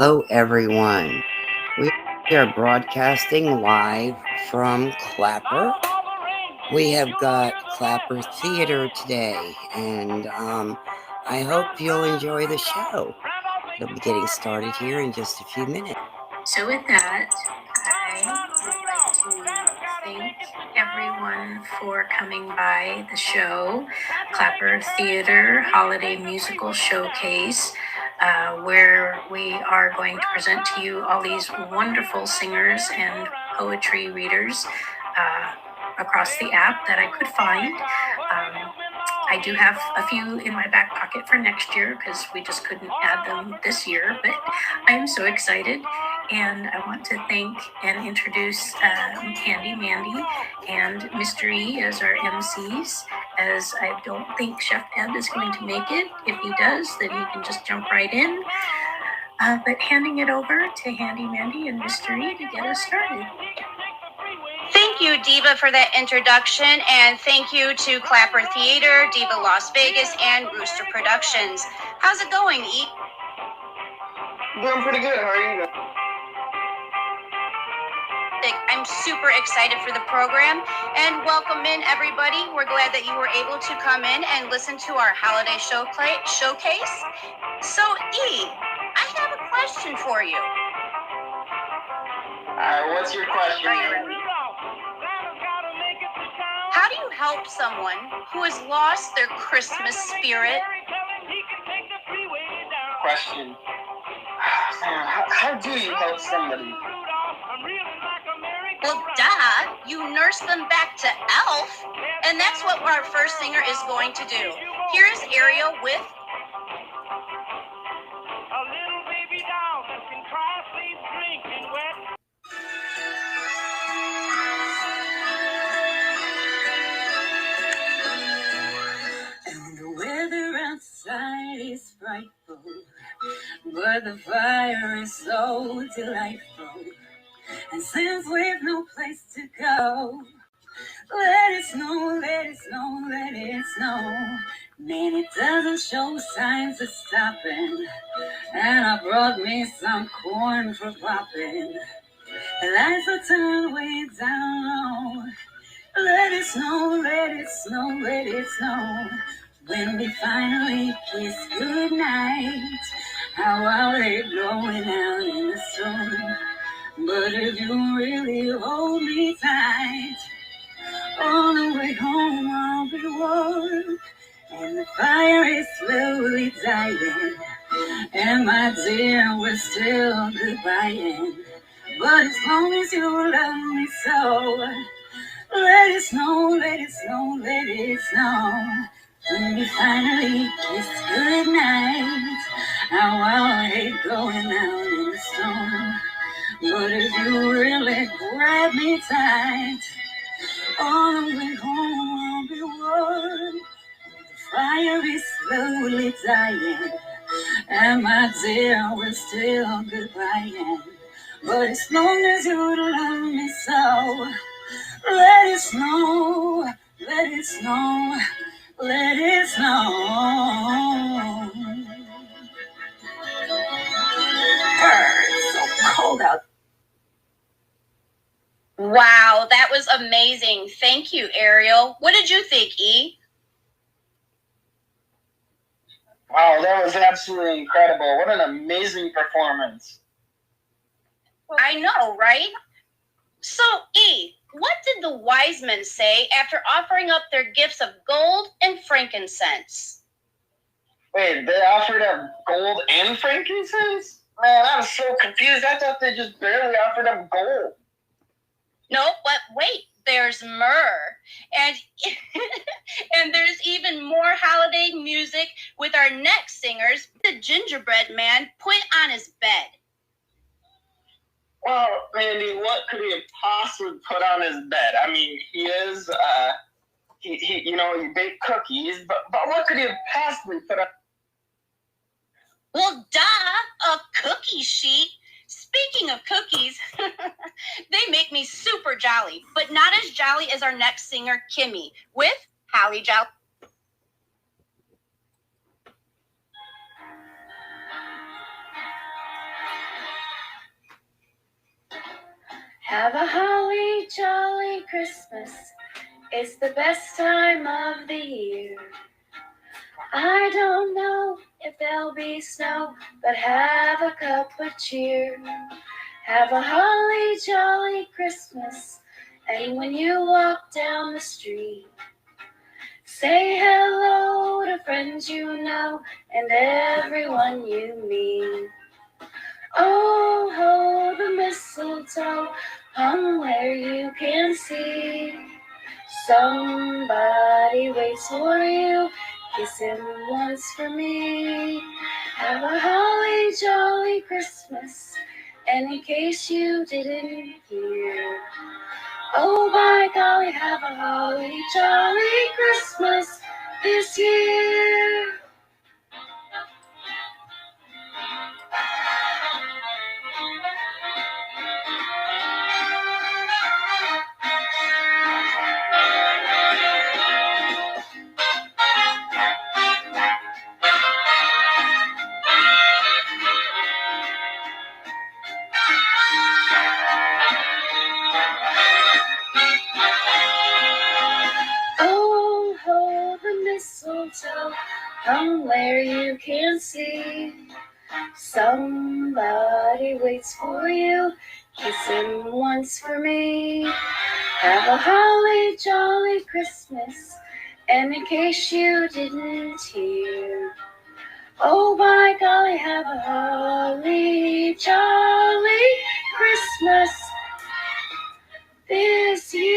Hello, everyone. We are broadcasting live from Clapper. We have got Clapper Theater today, and I hope you'll enjoy the show. It'll be getting started here in just a few minutes. So with that, I would like to thank everyone for coming by the show, Clapper Theater Holiday Musical Showcase, where we are going to present to you all these wonderful singers and poetry readers across the app that I could find. I do have a few in my back pocket for next year because we just couldn't add them this year, but I'm so excited. And I want to thank and introduce Handy Mandy and Mystery as our MCs, as I don't think Chef Ed is going to make it. If he does, then he can just jump right in. But handing it over to Handy Mandy and Mystery to get us started. Thank you, Diva, for that introduction, and thank you to Clapper Theater, Diva Las Vegas, and Rooster Productions. How's it going, E? Doing pretty good. How are you? I'm super excited for the program, and welcome in, everybody. We're glad that you were able to come in and listen to our holiday showcase. So, E, I have a question for you. What's your question? Are you ready? How do you help someone who has lost their Christmas spirit? Question. How do you help somebody? Well, duh, you nurse them back to Elf, and that's what our first singer is going to do. Here is Ariel with A little baby doll that can cry, sleep, drink, and wet. And the weather outside is frightful, but the fire is so delightful. And since we've no place to go, let it snow, let it snow, let it snow. Man, it doesn't show signs of stopping. And I brought me some corn for popping. The lights will turn way down low. Let it snow, let it snow, let it snow. When we finally kiss goodnight, how I'll hate going out in the sun. But if you really hold me tight, all the way home I'll be warm. And the fire is slowly dying, and my dear, we're still goodbying. But as long as you love me so, let it snow, let it snow, let it snow. When we finally kiss goodnight, how I hate going out in the storm. But if you really grab me tight, all the way home I'll be warm. The fire is slowly dying, and my dear, we're still goodbying. But as long as you love me so, let it snow, let it snow, let it snow. It's so cold out. Wow, that was amazing. Thank you, Ariel. What did you think, E? Wow, that was absolutely incredible. What an amazing performance. I know, right? So, E, what did the wise men say after offering up their gifts of gold and frankincense? Wait, they offered up gold and frankincense? Man, I was so confused. I thought they just barely offered up gold. No, but wait, there's myrrh. And, and there's even more holiday music with our next singers, the gingerbread man put on his bed. Well, Mandy, what could he have possibly put on his bed? I mean, he is, he baked cookies, but what could he have possibly put on? Well, duh, a cookie sheet. Speaking of cookies, they make me super jolly, but not as jolly as our next singer, Kimmy, with Holly Jolly. Have a holly jolly Christmas. It's the best time of the year. I don't know if there'll be snow, but have a cup of cheer. Have a holly jolly Christmas, and when you walk down the street, say hello to friends you know and everyone you meet. Oh, ho, the mistletoe hung where you can see. Somebody waits for you, kiss him once for me. Have a holly jolly Christmas, and in case you didn't hear, oh by golly, have a holly jolly Christmas this year. Oh, ho, the mistletoe hung where you can see. Somebody waits for you, kiss him once for me. Have a holly jolly Christmas, and in case you didn't hear, oh by golly, have a holly jolly Christmas this year.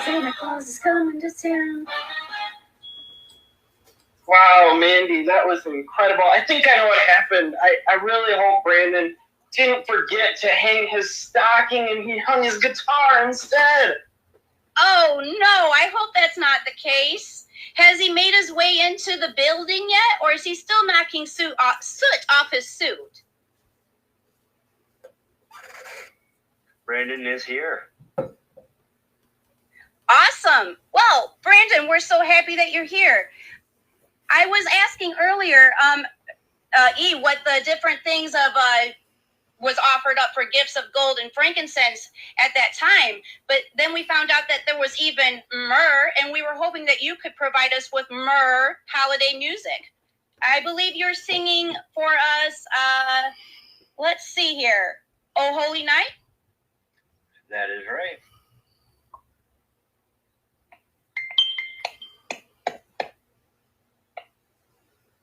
Santa Claus is coming to town. Wow, Mandy, that was incredible. I think I know what happened. I really hope Brandon didn't forget to hang his stocking and he hung his guitar instead. Oh, no, I hope that's not the case. Has he made his way into the building yet, or is he still knocking soot off his suit? Brandon is here. Awesome. Well, Brandon, we're so happy that you're here. I was asking earlier, what the different things was offered up for gifts of gold and frankincense at that time. But then we found out that there was even myrrh, and we were hoping that you could provide us with myrrh holiday music. I believe you're singing for us, let's see here, Oh Holy Night? That is right.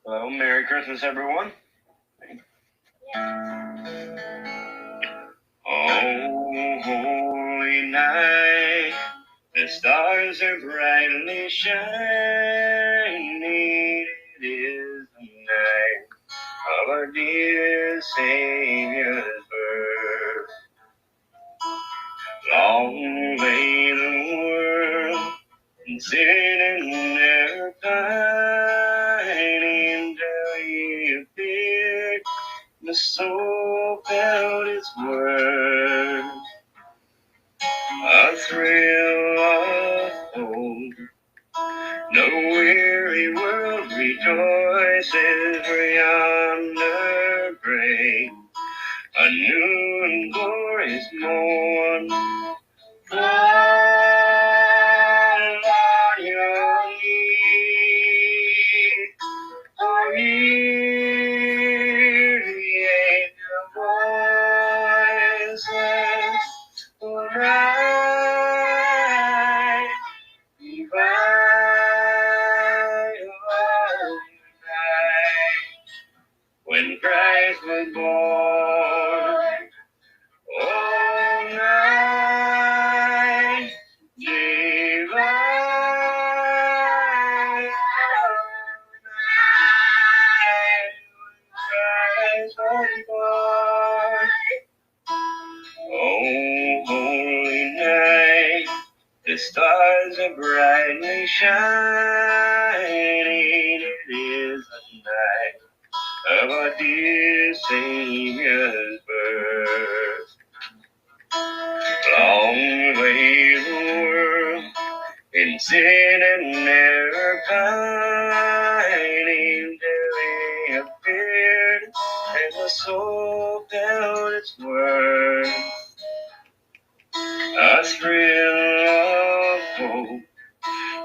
Well, Merry Christmas, everyone. Oh, holy night, the stars are brightly shining. It is the night of our dear Savior's birth. Long lay the world sitting there pining till he appeared. The soul felt its worth. A thrill of hope. No weary world rejoices for yonder break. A new and glorious morn. Fall on your knees. Oh, hear the angel voices. Oh, night divine of night, when Christ was born. Oh, night divine of night, when Christ was born. Oh, holy night, the stars are brightly shining. It is the night of our dear Savior's birth. Long lay the world in sin and error pining till he appeared, and the soul felt its its worth. A thrill of hope,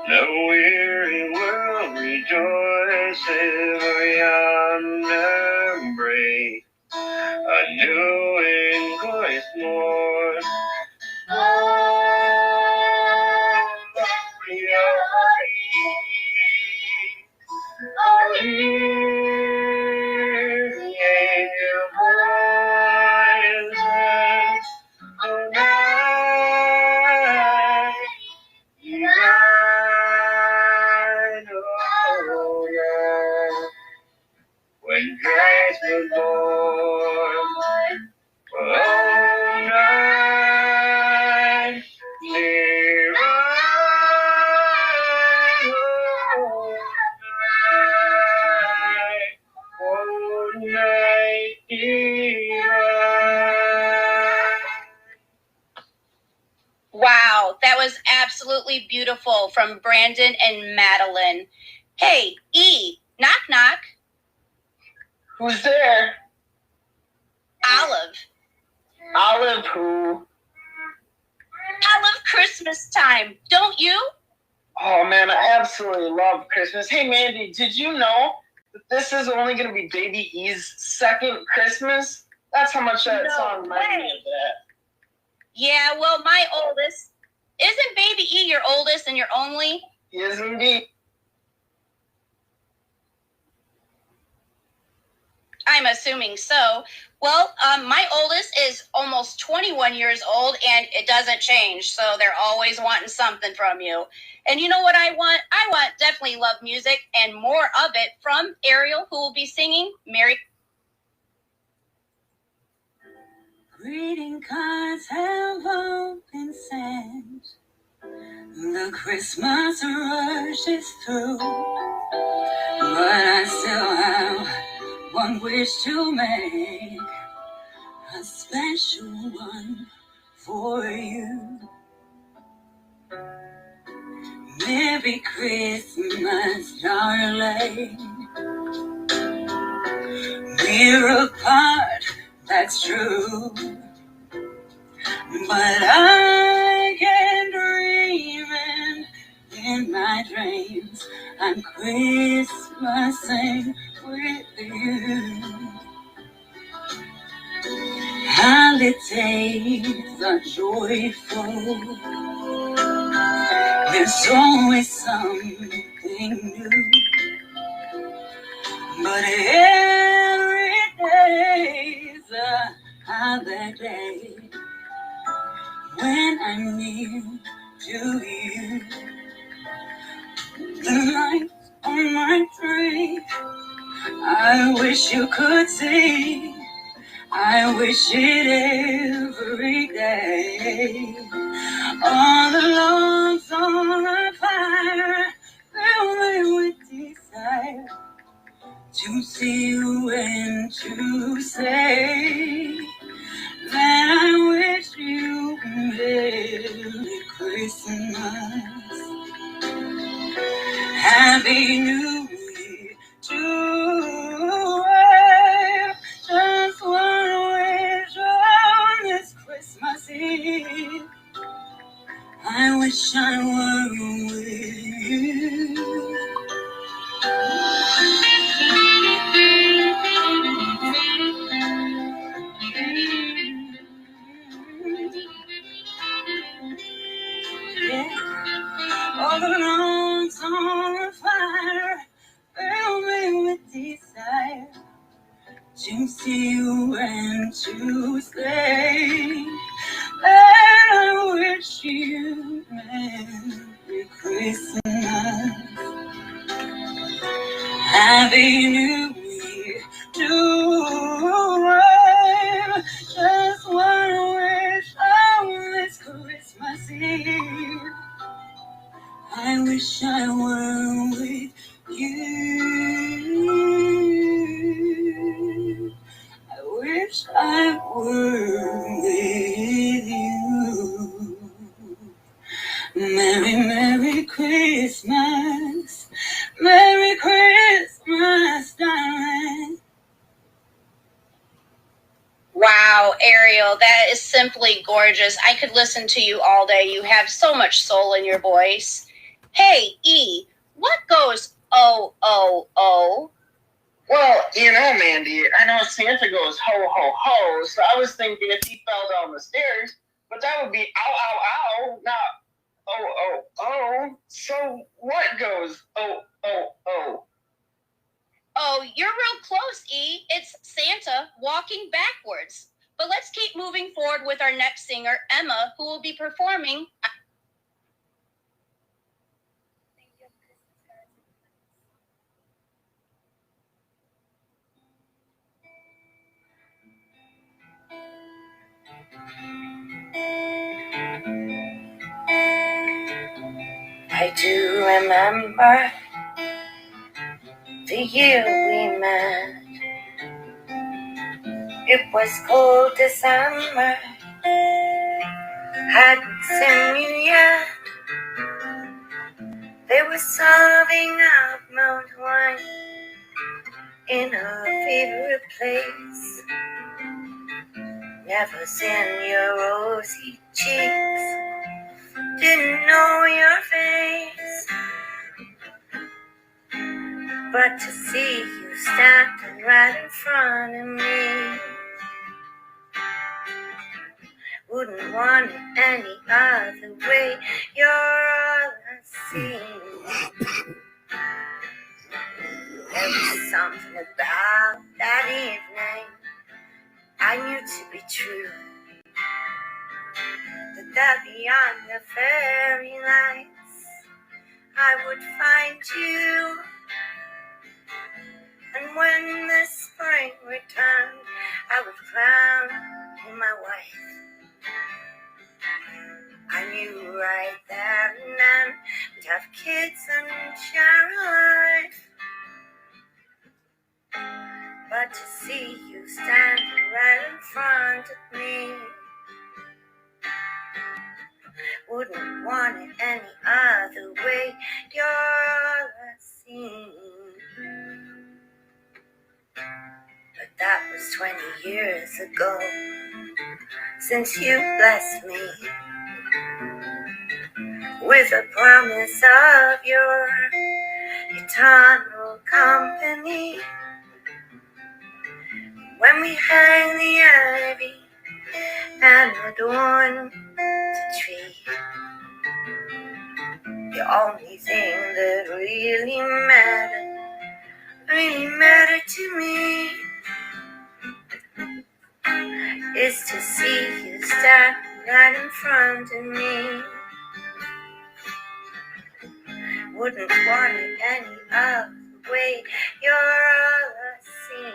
the weary world rejoices yonder break. A new and glorious morn. Oh, we are here in your voices. Oh, night, night, oh, yeah. When Christ was born, oh, night, near I, oh, night, divine. Wow, that was absolutely beautiful from Brandon and Madeline. Hey, E, knock knock. Who's there? Olive. Olive who? I love Christmas time, don't you? Oh man, I absolutely love Christmas. Hey Mandy, did you know that this is only going to be Baby E's second Christmas? That's how much that song reminded me of that. Yeah, well, my oldest. Isn't Baby E your oldest and your only? He is indeed. I'm assuming so. Well, my oldest is almost 21 years old, and it doesn't change, so they're always wanting something from you. And you know what I want? I want definitely love music and more of it from Ariel, who will be singing Merry. Greeting cards have all been sent. The Christmas rush is through, but I still have one wish to make, a special one for you. Merry Christmas, darling. We're apart, that's true, but I can dream, and in my dreams I'm Christmasing with you. Holidays are joyful, there's always something new, but every day's a holiday when I'm near to you. The lights on my tree, I wish you could see. I wish it every day. All the logs on the fire fill me with desire to see you and to say that I wish you Merry Christmas, Happy New Year to just one wish on this Christmas Eve. I wish I were with you. Yeah. All the logs on the fire fill me with desire to see you and to say that I wish you Merry Christmas, Happy New Year to just one wish on this Christmas Eve. I wish I were with you. I wish I were with you. Merry, Merry Christmas. Merry Christmas, darling. Wow, Wow, Ariel, that is simply gorgeous. I could listen to you all day. You have so much soul in your voice. Hey, E, what goes oh, oh, oh? Well, Mandy, I know Santa goes ho, ho, ho, so I was thinking if he fell down the stairs, but that would be ow, ow, ow, not oh, oh, oh. So what goes oh, oh, oh? Oh, you're real close, E. It's Santa walking backwards. But let's keep moving forward with our next singer, Emma, who will be performing. I do remember the year we met. It was cold December. Hadn't seen you yet. They were serving up Mount wine in a favorite place. Never seen your rosy cheeks. Didn't know your face. But to see you standing right in front of me, wouldn't want it any other way. You're all I see. There was something about that evening I knew to be true. That beyond the fairy lights I would find you. And when the spring returned, I would crown you my wife. I knew right there and then we'd have kids and share a life. But to see you standing right in front of me, wouldn't want it any other way. You're all I see. But that was 20 years ago, since you blessed me with a promise of your eternal company. When we hang the ivy and adorn the tree, the only thing that really mattered to me, is to see you stand right in front of me. Wouldn't want it any other way. You're all I see.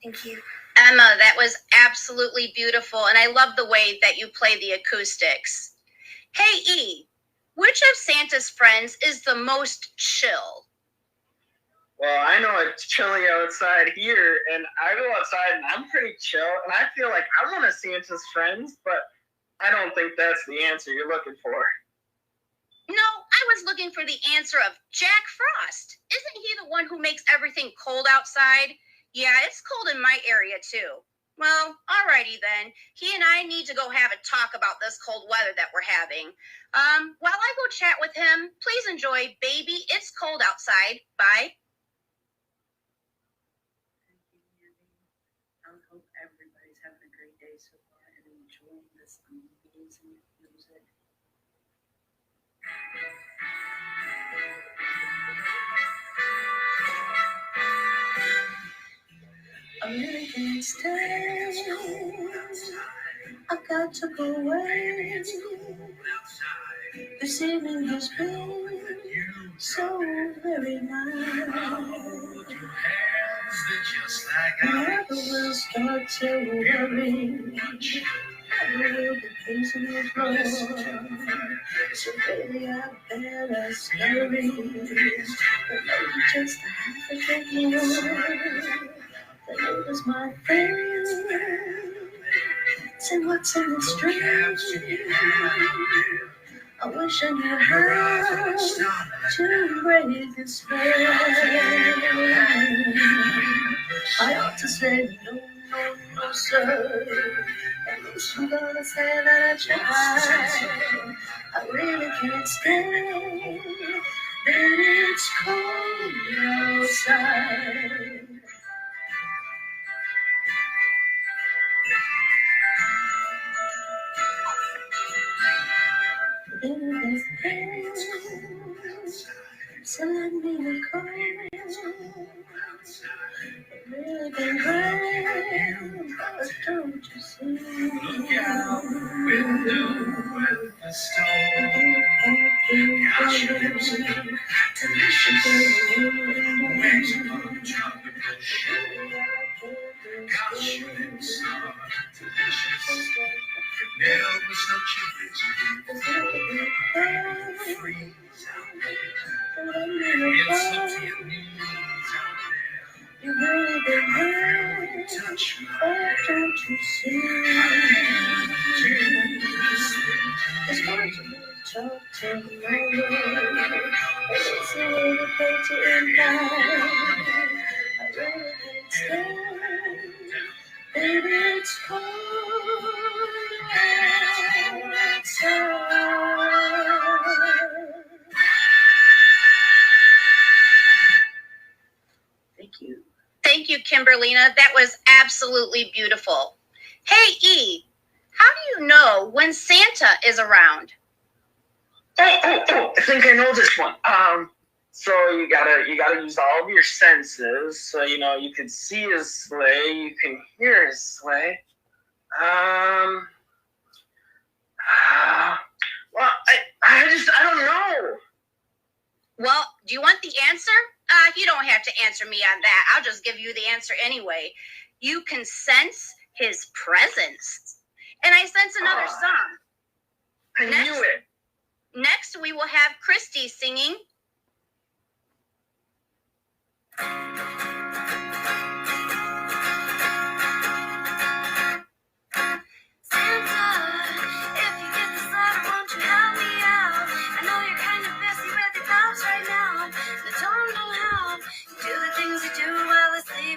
Thank you. Emma, that was absolutely beautiful, and I love the way that you play the acoustics. Hey, E, which of Santa's friends is the most chill? Well, I know it's chilly outside here, and I go outside and I'm pretty chill, and I feel like I'm one of Santa's friends, but I don't think that's the answer you're looking for. No, I was looking for the answer of Jack Frost. Isn't he the one who makes everything cold outside? Yeah, it's cold in my area too. Well, alrighty then. He and I need to go have a talk about this cold weather that we're having. While I go chat with him, please enjoy Baby, It's Cold Outside. Bye. I hope everybody's having a great day so far and enjoying this amazing music. American style, I got to go away. This evening has been so very nice. Never will start to worry. I will be pacing the floor. So baby, I better scurry. But maybe just a half forget me more than it was my thing. Say what's in the stream. I wish I knew how to break this pain. I ought to say no, no, no, sir. At least I'm gonna say that I tried. I really can't stay. Then it's cold outside. Then there's so let me go. It really been great, but don't you see? Look out, window with the storm. Got your lips on delicious. Magical tropical shore. Got your lips on delicious. Never such a vision. Freeze out there. It's so news out there. You really been hurt. Touch my heart, don't you see? It's hard to talk to no one. It's a way to pay to impact. I really can't stand. Baby, it's cold outside. Thank you. Thank you, Kimberlina. That was absolutely beautiful. Hey, E, how do you know when Santa is around? Oh, I think I know this one. So you gotta use all of your senses. So you can see his sleigh, you can hear his sleigh. Well, I don't know. Well, do you want the answer? You don't have to answer me on that. I'll just give you the answer anyway. You can sense his presence. And I sense another song. I knew it. Next, we will have Christy singing.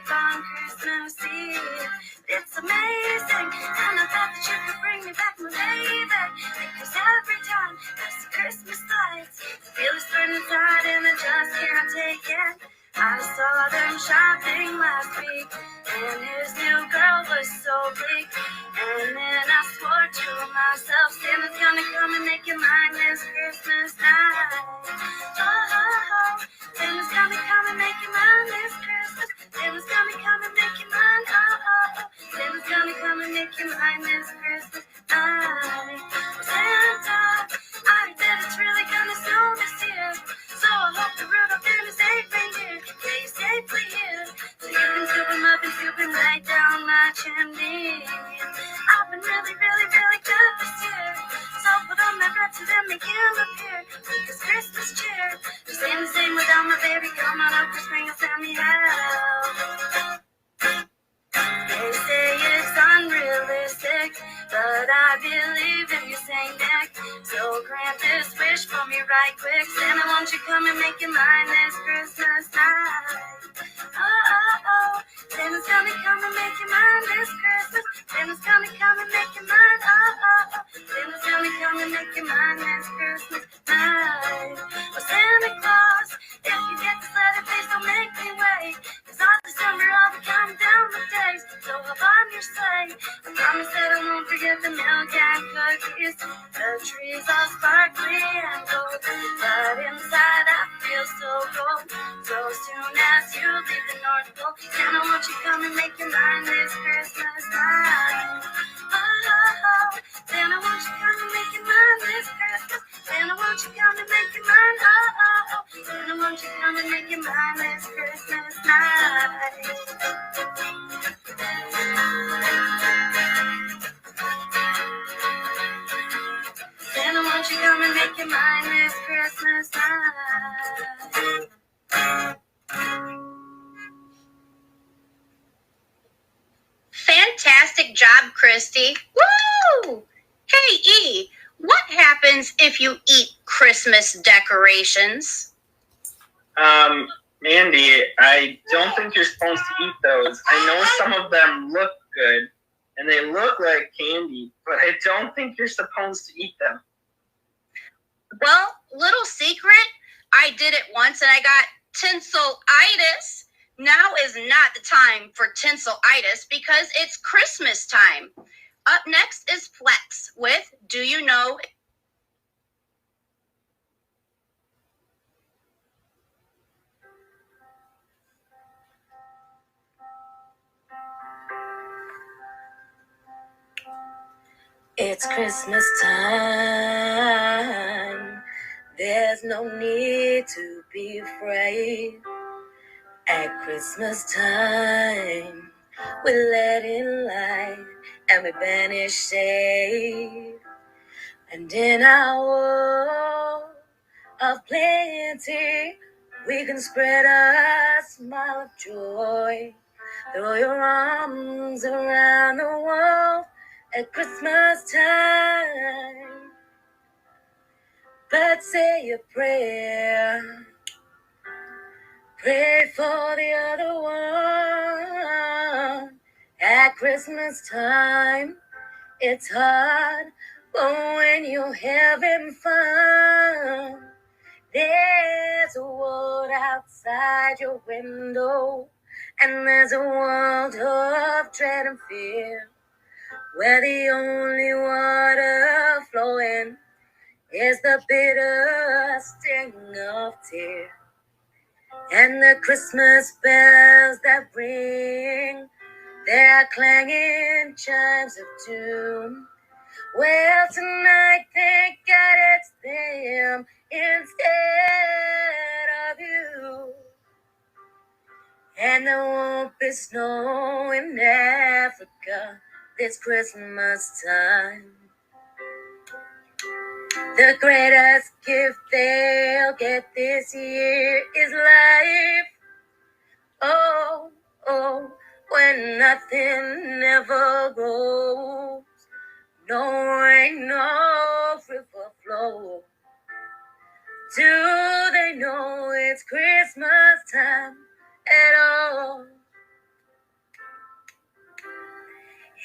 On Christmas Eve, it's amazing, and I thought that you could bring me back my baby, because every time there's the Christmas lights, the feeling's burning inside and I just can't take it. I saw them shopping last week, and his new girl was so bleak, and then I swore to myself, Santa's gonna come and make it mine this Christmas night. Oh, Santa's gonna come and make it mine this Christmas. Santa's gonna come and make it mine. Oh, Santa's gonna come and make it mine this Christmas night. Santa, I bet it's really gonna snow this year, so I hope the Rudolph and his eight reindeer get you safely here, so you can scoop him up and scoop him right down my chimney. I've been really, really, really good this year, so put on my red to them, make him appear, because Christmas cheer. Just ain't the same without my baby. Come on up for spring and send me out. They say it's unrealistic, but I believe if you say Nick. So grant this wish for me right quick. Santa, won't you come and make it mine this Christmas night? Oh, Santa's gonna come and make it mine this Christmas. Santa's gonna come and make it mine. Oh, Santa's gonna come and make it mine this Christmas night. Oh, Santa Claus, if you get this letter, please don't make me wait, 'cause all December I'll be counting down the days. So hop on your sleigh. I promise that I won't forget the milk and cookies. The trees are sparkly and gold, but inside I feel so cold. So soon as you leave the North Pole, Santa, won't you come and make it mine this Christmas night? Oh, Santa, won't you come and make it mine this Christmas? Santa, won't you come and make it mine? Oh, Santa, won't you come and make it mine this Christmas night? Santa, won't you come and make it mine this Christmas night? job, Christy. Woo! Hey, E, what happens if you eat Christmas decorations? Mandy, I don't think you're supposed to eat those. I know some of them look good, and they look like candy, but I don't think you're supposed to eat them. Well, little secret, I did it once and I got tinsel-itis. Now is not the time for tinsel-itis because it's Christmas time. Up next is Flex with Do You Know? It's Christmas time. There's no need to be afraid. At Christmas time, we let in light and we banish shade. And in our world of plenty, we can spread a smile of joy. Throw your arms around the world at Christmas time. But say a prayer. Pray for the other one. At Christmas time, it's hard, but when you're having fun, there's a world outside your window, and there's a world of dread and fear, where the only water flowing is the bitter sting of tears. And the Christmas bells that ring, they're clanging chimes of doom. Well, tonight, thank God it's them instead of you. And there won't be snow in Africa this Christmas time. The greatest gift they'll get this year is life. Oh, oh, when nothing ever grows, no rain, no river flow. Do they know it's Christmas time at all?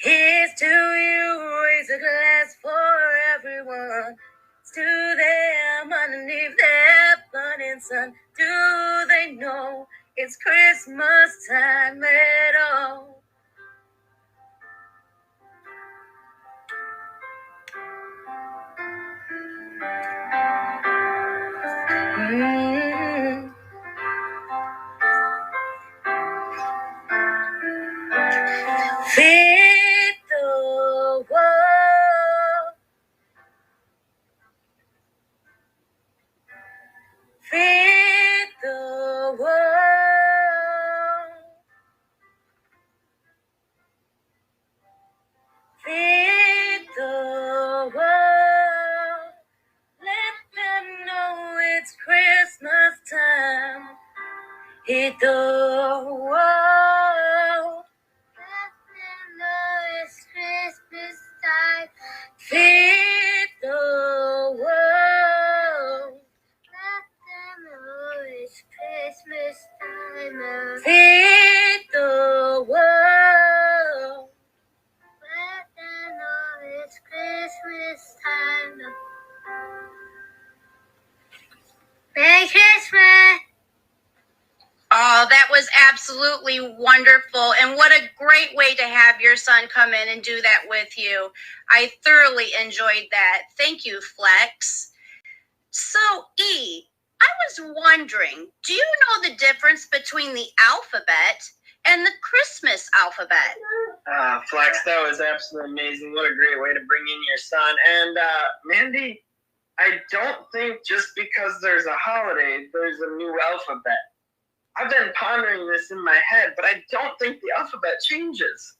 Here's to you, raise a glass for everyone. To them underneath their burning sun. Do they know it's Christmas time at all? Feed the world. Feed the world. Feed the world. Let them know it's Christmas time. Feed the world. Let them know it's Christmas time. Feed the world. Let them know it's Christmas time. Feed the world. Let them know it's Christmas time. Merry Christmas! Oh, that was absolutely wonderful. And what a great way to have your son come in and do that with you. I thoroughly enjoyed that. Thank you, Flex. So, E, I was wondering, do you know the difference between the alphabet and the Christmas alphabet? Flex, that was absolutely amazing. What a great way to bring in your son. And Mandy, I don't think just because there's a holiday, there's a new alphabet. I've been pondering this in my head, but I don't think the alphabet changes.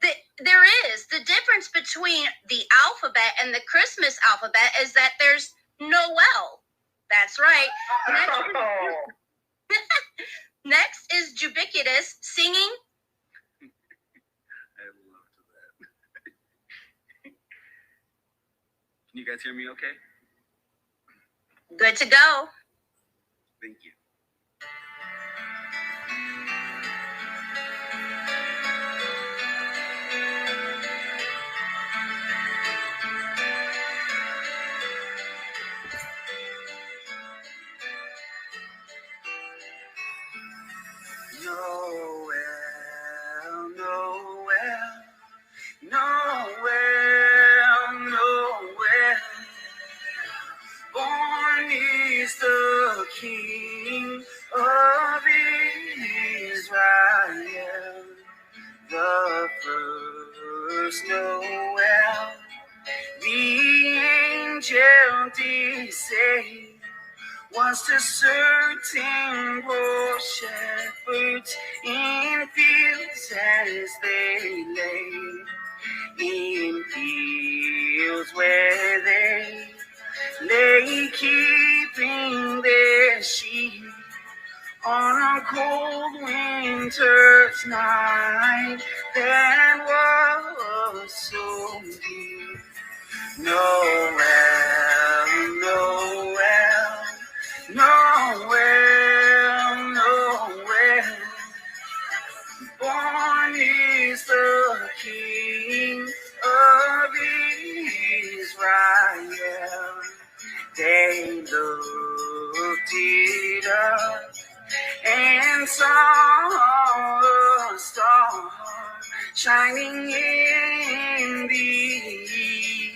There is. The difference between the alphabet and the Christmas alphabet is that there's no L. That's right. Next is Ubiquitous singing you guys hear me okay? Good to go. Thank you. Noel, Noel, Noel, Noel. Born is the King of Israel, the first Noel. The angel did say was to certain poor shepherds in fields as they lay, in fields where they lay keeping their sheep on a cold winter's night that was so deep. Noel, Noel, Noel, Noel. Born is the King of Israel. They looked it up and saw a star shining in the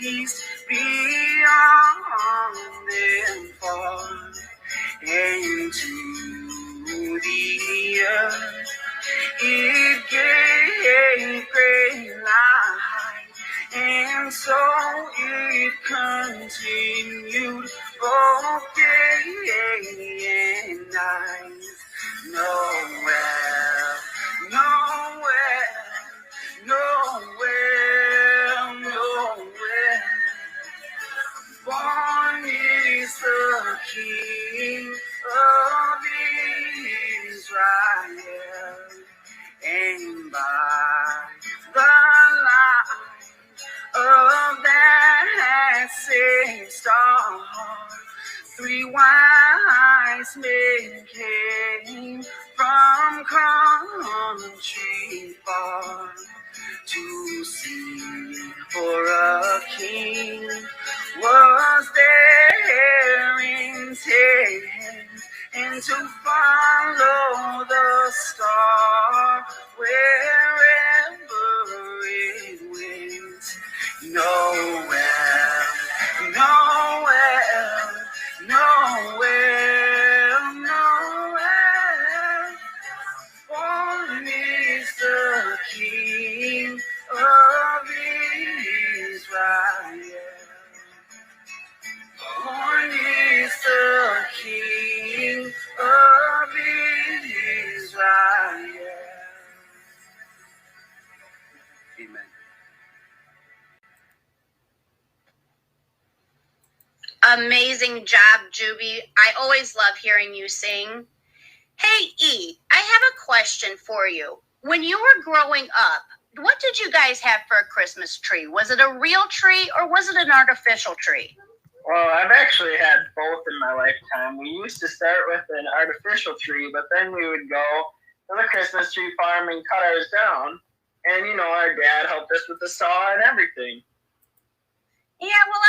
east beyond them far, and to the earth it gave great light, and so it continued both day and night. Noel, Noel, Noel, Noel. Born is the King of Israel, and by the light of that same star, 3 wise men came from country far to see for a king was their intent, and to follow the star wherever it went. Noel, Noel, Noel, Noel. Born is the King of Israel. Born is the King of Israel. Amen. Amazing job, Juby. I always love hearing you sing. Hey, E, I have a question for you. When you were growing up, what did you guys have for a Christmas tree? Was it a real tree or was it an artificial tree? Well, I've actually had both in my lifetime. We used to start with an artificial tree, but then we would go to the Christmas tree farm and cut ours down. And, our dad helped us with the saw and everything. Yeah, well,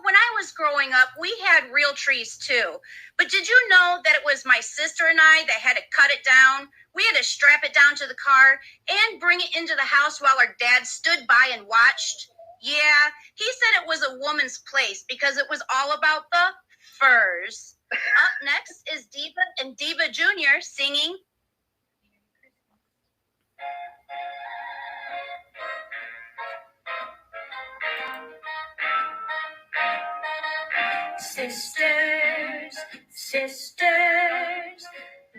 when I was growing up, we had real trees too. But did you know that it was my sister and I that had to cut it down? We had to strap it down to the car and bring it into the house while our dad stood by and watched. Yeah, he said it was a woman's place because it was all about the furs. Up next is Diva and Diva Jr. singing Sisters, sisters,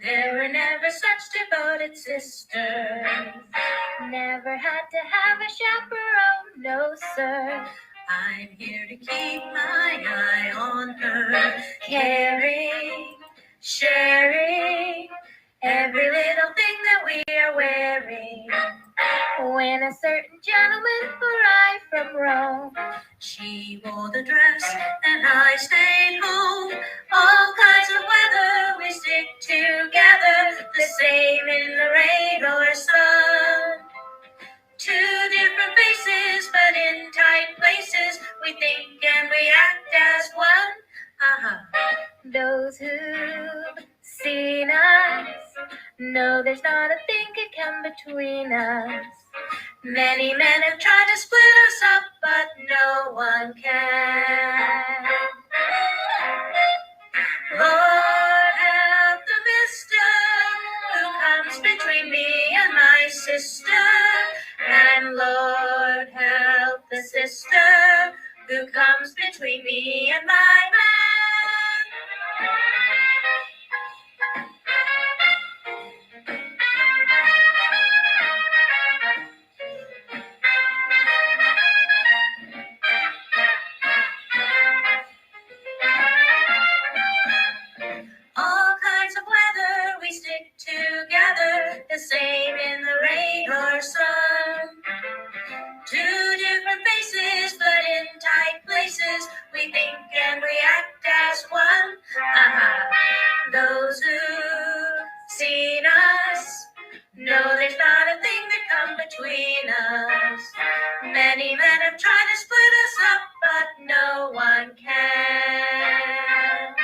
there were never such devoted sisters. Never had to have a chaperone, no sir. I'm here to keep my eye on her. Caring, sharing, every little thing that we are wearing. when a certain gentleman arrived from Rome. She wore the dress and I stayed home. All kinds of weather we stick together, the same in the rain or sun. Two different faces, but in tight places, we think and we act as one. Those who've seen us know there's not a thing can come between us. Many men have tried to split us up, but no one can. Lord, help the mister who comes between me and my sister. And Lord, help the sister who comes between me and my man. All kinds of weather we stick together, the same in the rain or sun. Two different faces, but in tight places, we think and we act as one. Those who've seen us know there's not a thing that come between us. Many men have tried to split us up, but no one can.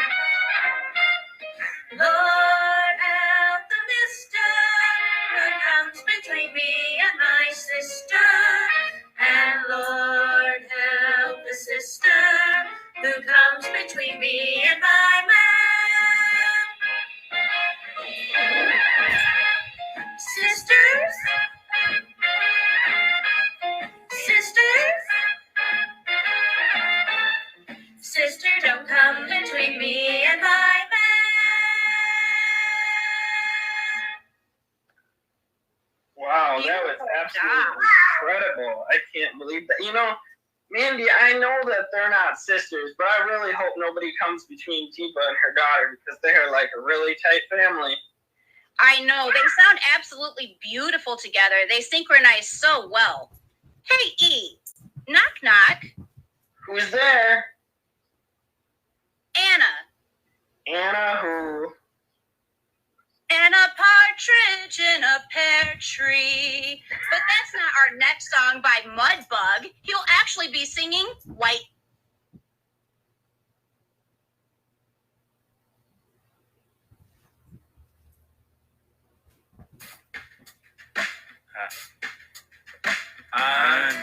Lord, help the mister who comes between me and my sister. And Lord, help the sister who comes between me and my man. Sisters? Sisters? Sister, don't come between me and my man. Wow, that was absolutely incredible. I can't believe that. You know, Mandy, I know that they're not sisters, but I really hope nobody comes between Diva and her daughter because they're like a really tight family. I know, they sound absolutely beautiful together. They synchronize so well. Hey, E, knock knock. Who's there? Anna. Anna who? And a partridge in a pear tree. But that's not our next song by Mudbug. He'll actually be singing White. I'm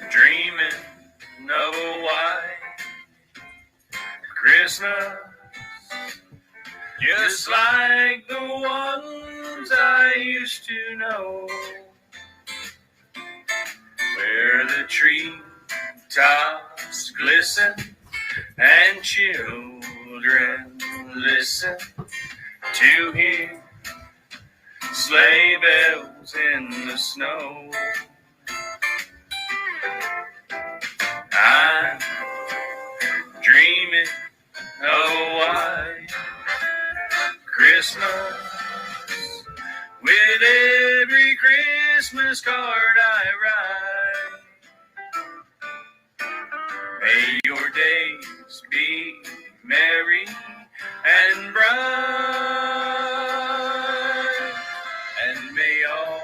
dreaming of a white Christmas, just like the ones I used to know, where the tree tops glisten and children listen to hear sleigh bells in the snow. I'm dreaming of a white Christmas, with every Christmas card I write. May your days be merry and bright, and may all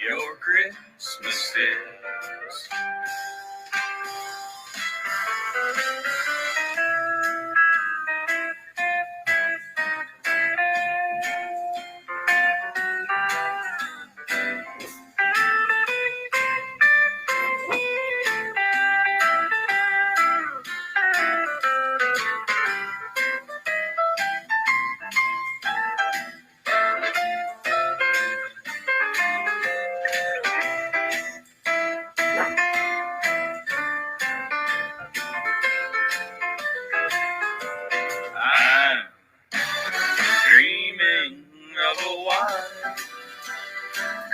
your Christmas days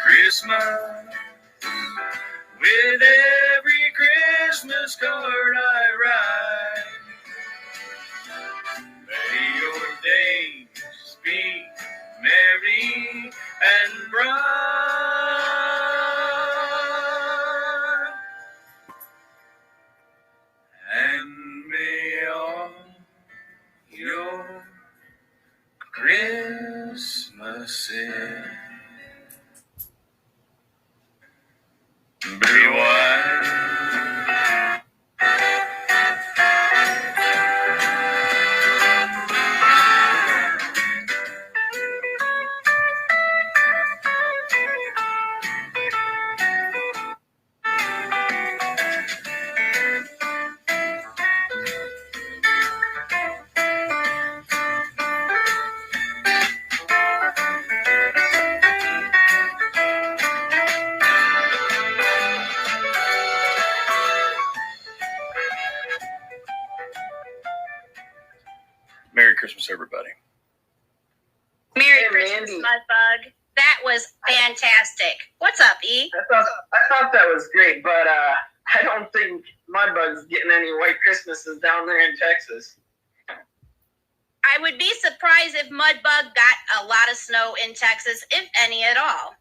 Christmas, with every Christmas card I write. May your days be merry and bright, Christmas Eve. Be wise. Merry Christmas, everybody. Merry Hey, Christmas, Mandy. Mudbug. That was fantastic. What's up, E? I thought that was great, but I don't think Mudbug's getting any white Christmases down there in Texas. I would be surprised if Mudbug got a lot of snow in Texas, if any at all.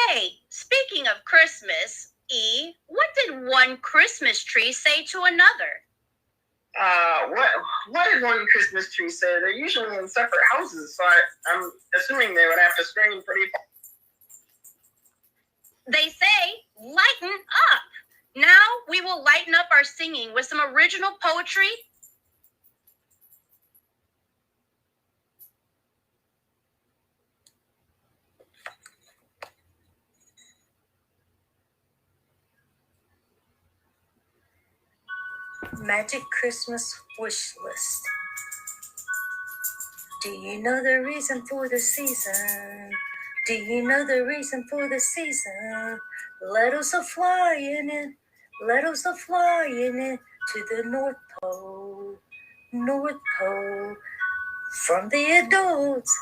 Hey, speaking of Christmas, E, what did one Christmas tree say to another? What did one Christmas tree say? They're usually in separate houses, so I'm assuming they would have to scream pretty. They say, lighten up. Now we will lighten up our singing with some original poetry. Magic Christmas wish list. Do you know the reason for the season? Do you know the reason for the season? Letters are flying in, letters are flying in to the North Pole, North Pole. From the adults,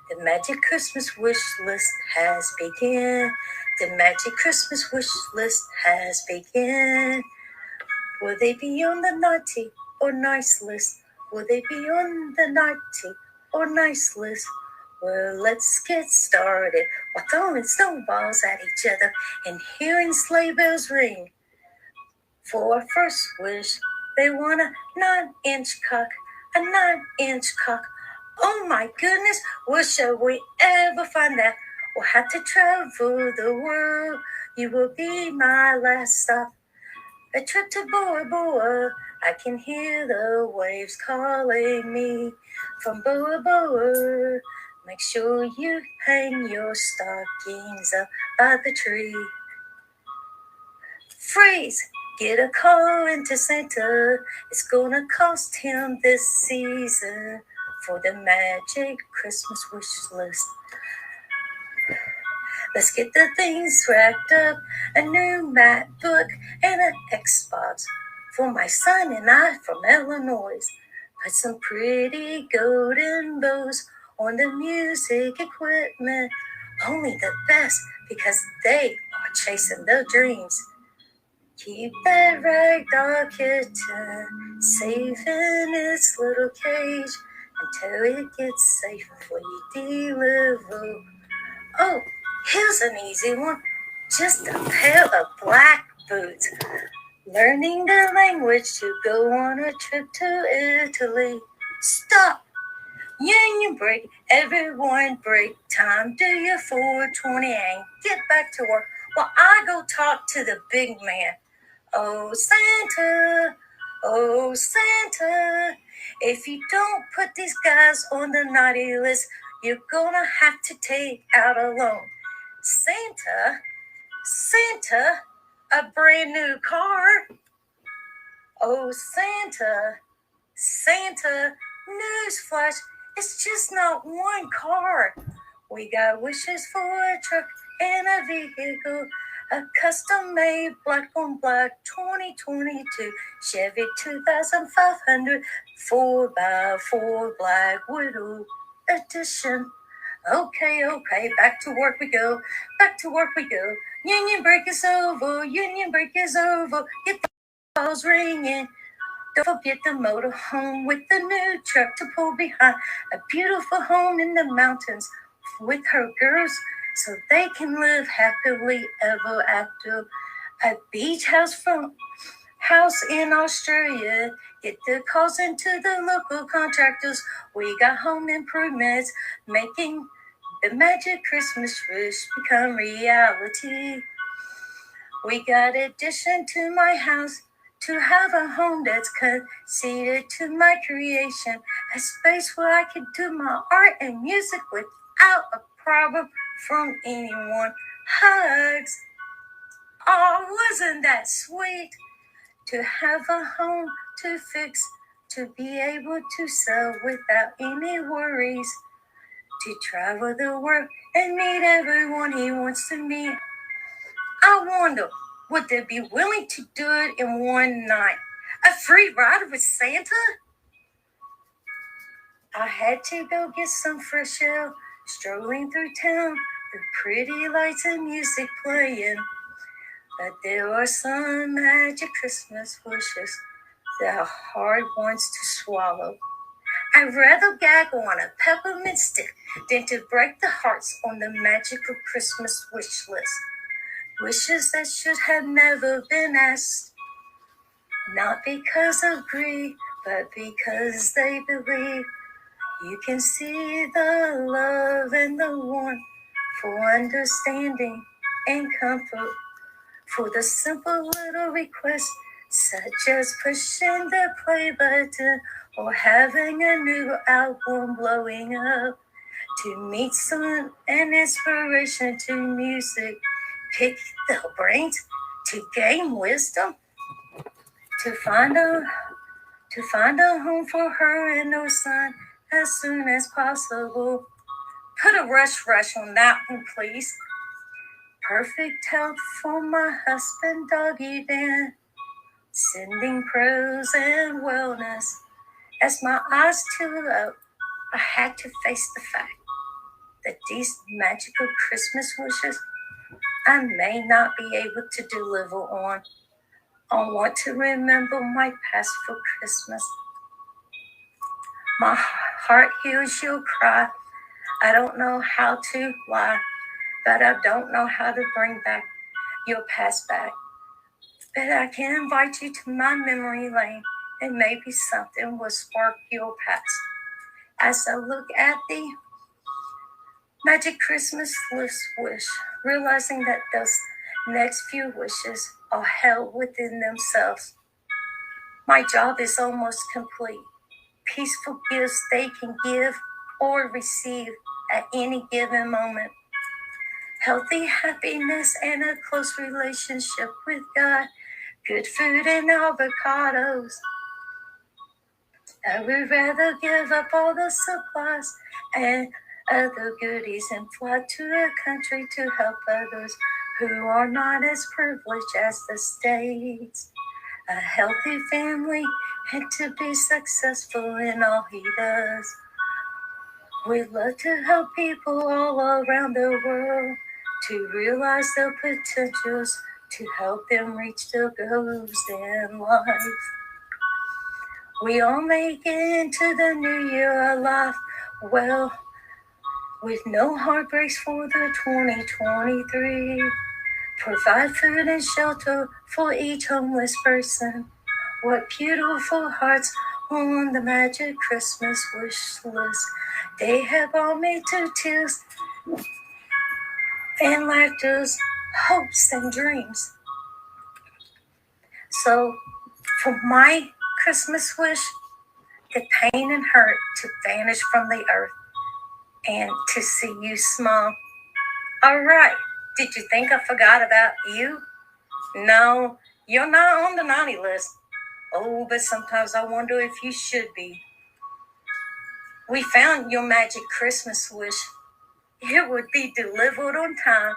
the Magic Christmas wish list has begun. The Magic Christmas wish list has begun. Will they be on the naughty or nice list? Will they be on the naughty or nice list? Well, let's get started while throwing snowballs at each other and hearing sleigh bells ring. For our first wish, they want a 9-inch cock, a 9-inch cock. Oh my goodness, where shall we ever find that? We'll have to travel the world. You will be my last stop. A trip to Bora Bora, I can hear the waves calling me from Bora Bora. Make sure you hang your stockings up by the tree. Freeze! Get a call into Santa. It's gonna cost him this season for the Magic Christmas wish list. Let's get the things racked up, a new MacBook and an Xbox for my son and I from Illinois. Put some pretty golden bows on the music equipment. Only the best because they are chasing their dreams. Keep that ragdoll kitten safe in its little cage until it gets safe before you deliver. Oh, here's an easy one. Just a pair of black boots. Learning the language to go on a trip to Italy. Stop. Union break. Everyone break time. Do your 420 and get back to work while I go talk to the big man. Oh, Santa. Oh, Santa. If you don't put these guys on the naughty list, you're gonna have to take out a loan. Santa, Santa, a brand new car. Oh, Santa, Santa, newsflash, it's just not one car. We got wishes for a truck and a vehicle, a custom-made black on black 2022 Chevy 2500 4x4 black widow edition. Okay, back to work we go, back to work we go. Union break is over, union break is over. Get the bells ringing. Don't forget the motor home with the new truck to pull behind. A beautiful home in the mountains with her girls so they can live happily ever after. A beach house house in Australia. Get the calls into the local contractors. We got home improvements, making the magic Christmas wish become reality. We got addition to my house to have a home that's conceded to my creation, a space where I could do my art and music without a problem from anyone. Hugs. Oh, wasn't that sweet? To have a home to fix, to be able to sell without any worries, to travel the world and meet everyone he wants to meet. I wonder, would they be willing to do it in one night? A free ride with Santa? I had to go get some fresh air, strolling through town, the pretty lights and music playing. But there are some magic Christmas wishes that are hard ones to swallow. I'd rather gag on a peppermint stick than to break the hearts on the magical Christmas wish list. Wishes that should have never been asked. Not because of greed, but because they believe you can see the love and the warmth for understanding and comfort. For the simple little requests, such as pushing the play button or having a new album blowing up. To meet someone and inspiration to music, pick the brains to gain wisdom, to find a home for her and her son as soon as possible. Put a rush on that one, please. Perfect health for my husband, Doggy Dan. Sending prayers and wellness. As my eyes teared up, I had to face the fact that these magical Christmas wishes I may not be able to deliver on. I want to remember my past for Christmas. My heart hears your cry. I don't know how to lie, but I don't know how to bring back your past back. But I can invite you to my memory lane, and maybe something will spark your past. As I look at the magic Christmas list wish, realizing that those next few wishes are held within themselves. My job is almost complete. Peaceful gifts they can give or receive at any given moment. Healthy happiness and a close relationship with God. Good food and avocados. I would rather give up all the supplies and other goodies and fly to a country to help others who are not as privileged as the States. A healthy family and to be successful in all he does. We'd love to help people all around the world to realize their potentials, to help them reach their goals in life. We all make it into the new year alive, well, with no heartbreaks for the 2023. Provide food and shelter for each homeless person. What beautiful hearts on the magic Christmas wish list. They have brought me to tears and laughters, hopes and dreams. So, for my Christmas wish, the pain and hurt to vanish from the earth and to see you smile. All right, did you think I forgot about you? No, you're not on the naughty list. Oh, but sometimes I wonder if you should be. We found your magic Christmas wish. It would be delivered on time.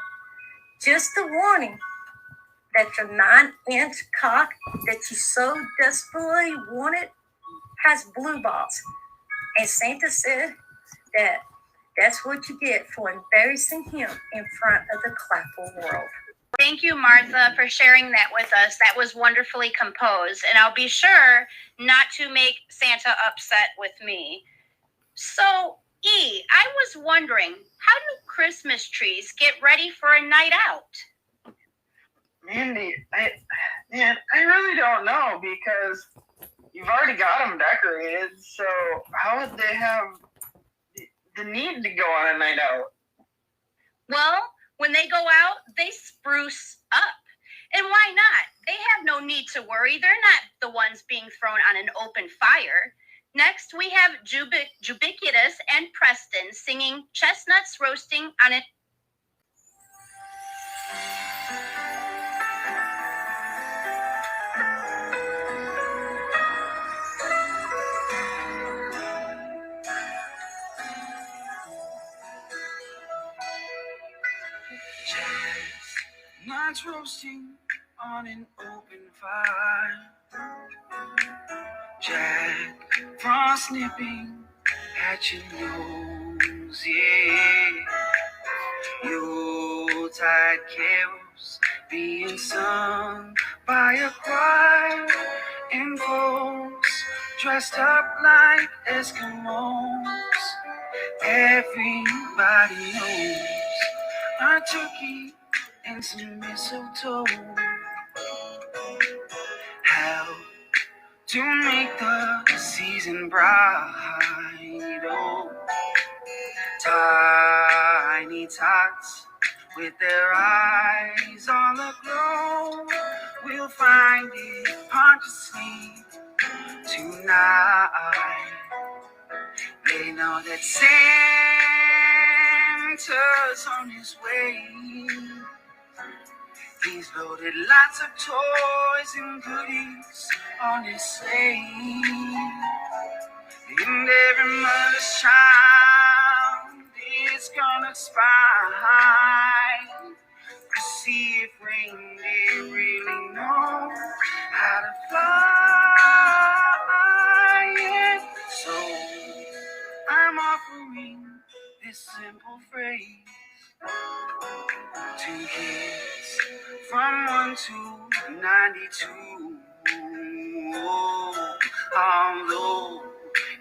Just a warning that your 9-inch cock that you so desperately wanted has blue balls. And Santa said that that's what you get for embarrassing him in front of the Clapper world. Thank you, Martha, for sharing that with us. That was wonderfully composed. And I'll be sure not to make Santa upset with me. So, E, I was wondering, how do Christmas trees get ready for a night out? Mandy, I really don't know because you've already got them decorated, so how would they have the need to go on a night out? Well, when they go out, they spruce up. And why not? They have no need to worry. They're not the ones being thrown on an open fire. Next, we have Jubiquitous and Preston singing Chestnuts Roasting on it. Chestnuts roasting on an open fire. Jack Frost nipping at your nose, yeah. Yuletide carols being sung by a choir, and folks dressed up like Eskimos. Everybody knows a turkey and some mistletoe help to make the season bright. Oh, tiny tots with their eyes all aglow will find it hard to sleep tonight. They know that Santa's on his way. He's loaded lots of toys and goodies on his sleigh. And every mother's child is gonna spy to see if reindeer really know how to fly. Yeah. So I'm offering this simple phrase to kids from 1 to 92. Although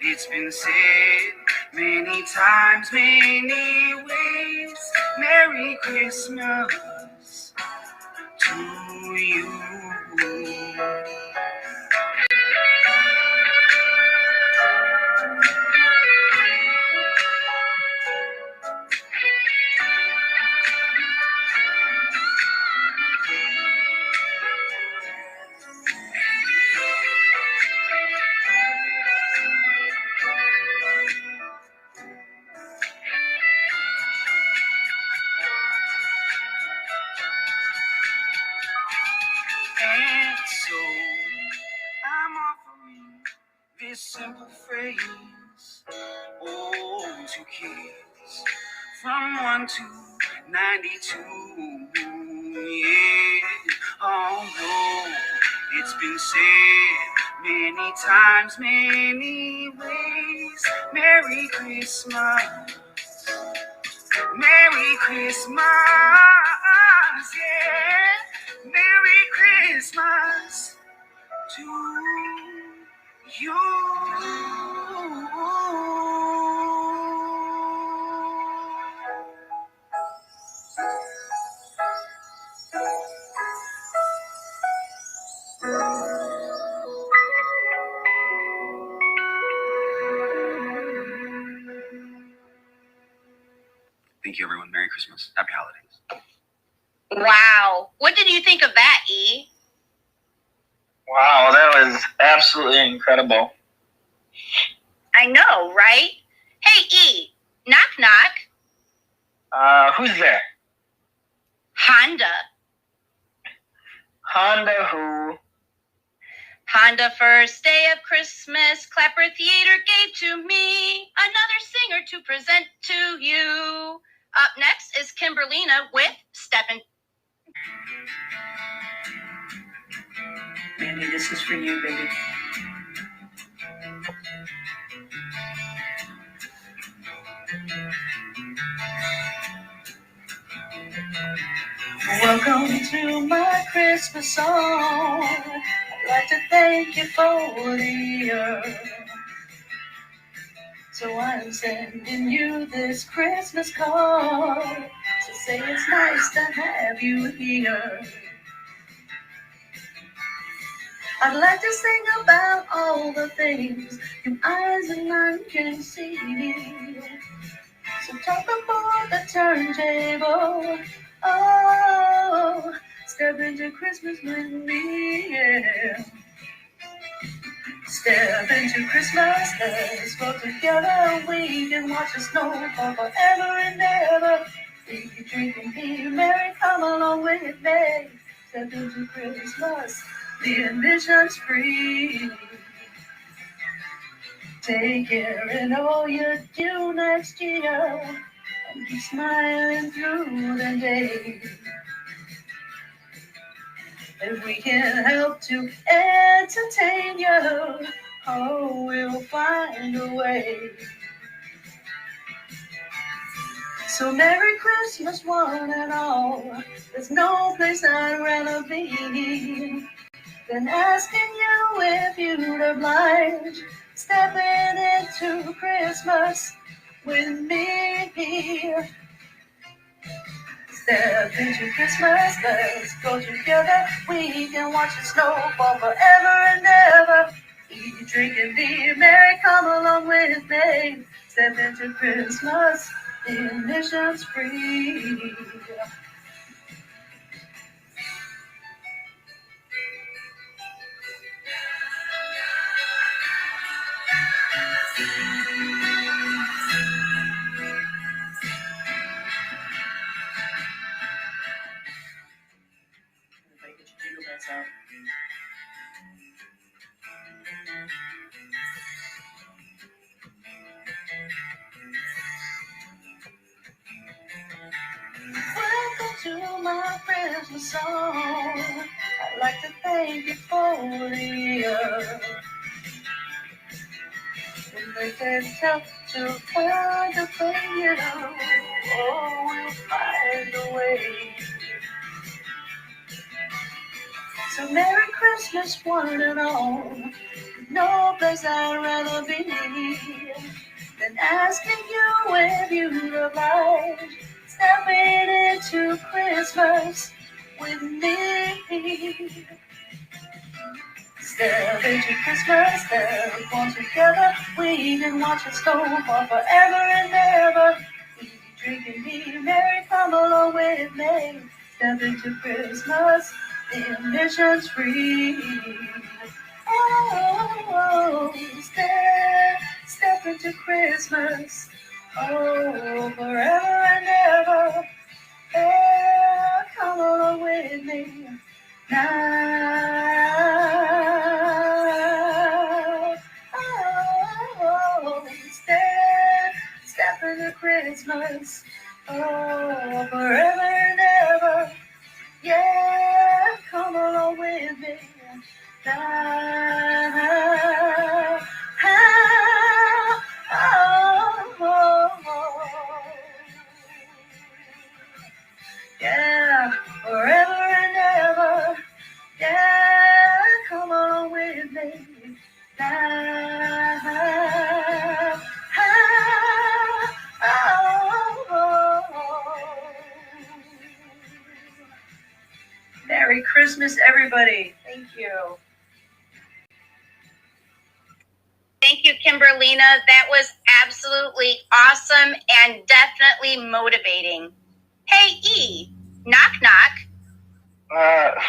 it's been said many times, many ways, Merry Christmas to you. And so I'm offering this simple phrase, oh, to kids from 1 to 92. Yeah, although it's been said many times, many ways, Merry Christmas. Merry Christmas, yeah. Merry Christmas to you. Thank you, everyone. Merry Christmas. Happy holidays. Wow. What did you think of that, E? Wow, that was absolutely incredible. I know, right? Hey, E, knock knock. Who's there? Honda. Honda who? Honda first day of Christmas, Clapper Theater gave to me another singer to present to you. Up next is Kimberlina with Steppin'. Mandy, this is for you, baby. Welcome to my Christmas song. I'd like to thank you for the year. So I'm sending you this Christmas card to say it's nice to have you here. I'd like to sing about all the things your eyes and mine can see. So talk about the turntable. Oh, step into Christmas with me, yeah. Step into Christmas, let's go together. We can watch the snow fall forever and ever. We can drink and be merry, come along with me. Step into Christmas, the admission's free. Take care and all you do next year, and keep smiling through the day. If we can help to entertain you, oh, we'll find a way. So Merry Christmas, one and all. There's no place I'd rather be than asking you if you'd oblige stepping into Christmas with me. Step into Christmas, let's go together. We can watch the snow fall forever and ever. Eat, drink, and be merry, come along with me. Step into Christmas, the admission's free. Welcome to my Christmas song. I'd like to thank you for the year. When they can tell to find a thing, you know, oh, we'll find a way. So Merry Christmas, one and all. No place I'd rather be than asking you if you'd oblige stepping into Christmas with me. Step into Christmas, let's go together. We can watch it snow fall forever and ever. We can drink and be merry, come along with me. Step into Christmas, the admission's free. Oh, step into Christmas. Oh, forever and ever. Yeah, come along with me now. Oh, step into Christmas. Oh, forever and ever. Yeah, come along with me now. Yeah, forever and ever. Yeah, come on with me now. Merry Christmas, everybody. Thank you. Thank you, Kimberlina. That was absolutely awesome and definitely motivating. Hey, E, knock, knock.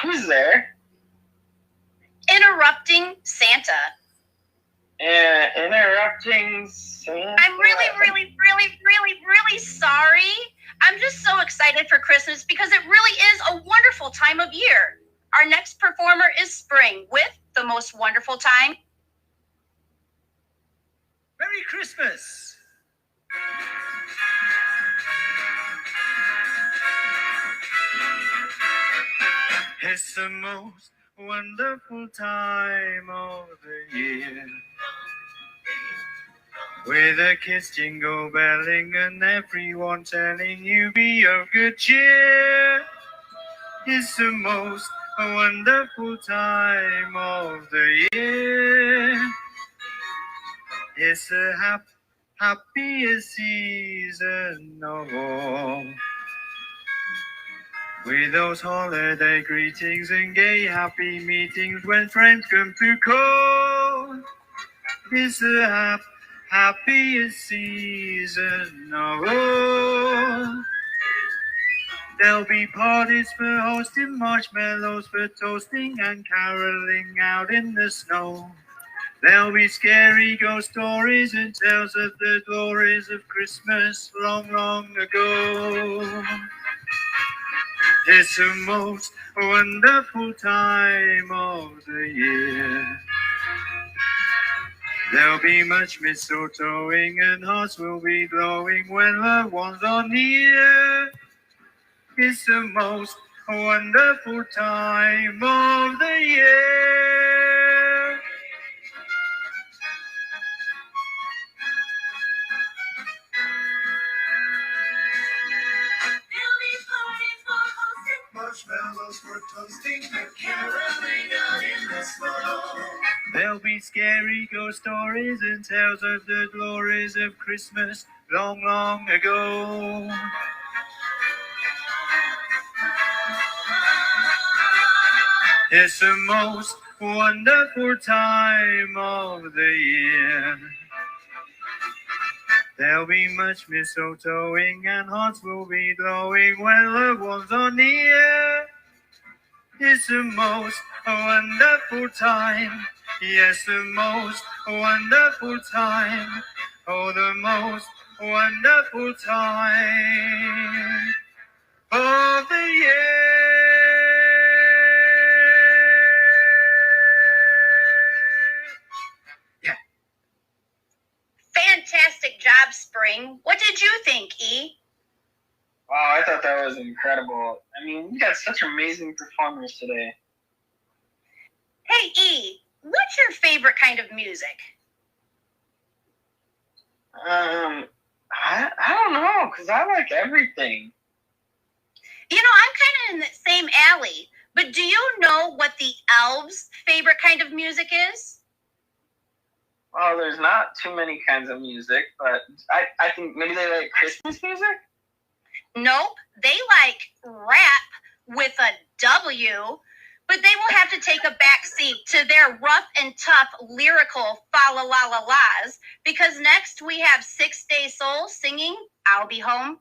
Who's there? Interrupting Santa. Interrupting Santa? I'm really sorry. I'm just so excited for Christmas because it really is a wonderful time of year. Our next performer is Spring with The Most Wonderful Time. Merry Christmas! It's the most wonderful time of the year, with the kids jingle belling and everyone telling you be of good cheer. It's the most wonderful time of the year. It's the happiest season of all. With those holiday greetings and gay happy meetings when friends come to call. It's the happiest season of all. There'll be parties for hosting, marshmallows for toasting, and caroling out in the snow. There'll be scary ghost stories and tales of the glories of Christmas long, long ago. It's the most wonderful time of the year. There'll be much mistletoeing and hearts will be glowing when loved ones are near. It's the most wonderful time of the year. Marshmallows for toasting and caroling out in the snow. There'll be scary ghost stories and tales of the glories of Christmas long, long ago. It's the most wonderful time of the year. There'll be much mistletoeing and hearts will be glowing when loved ones are near. It's the most wonderful time. Yes, the most wonderful time. Oh, the most wonderful time of the year. Fantastic job, Spring. What did you think, E? Wow, I thought that was incredible. I mean, you got such amazing performers today. Hey, E, what's your favorite kind of music? I don't know, because I like everything. You know, I'm kind of in the same alley, but do you know what the elves' favorite kind of music is? Well, there's not too many kinds of music, but I think maybe they like Christmas music? Nope, they like rap with a W, but they will have to take a back seat to their rough and tough lyrical fa-la-la-la-las, because next we have 6 Day Soul singing I'll Be Home.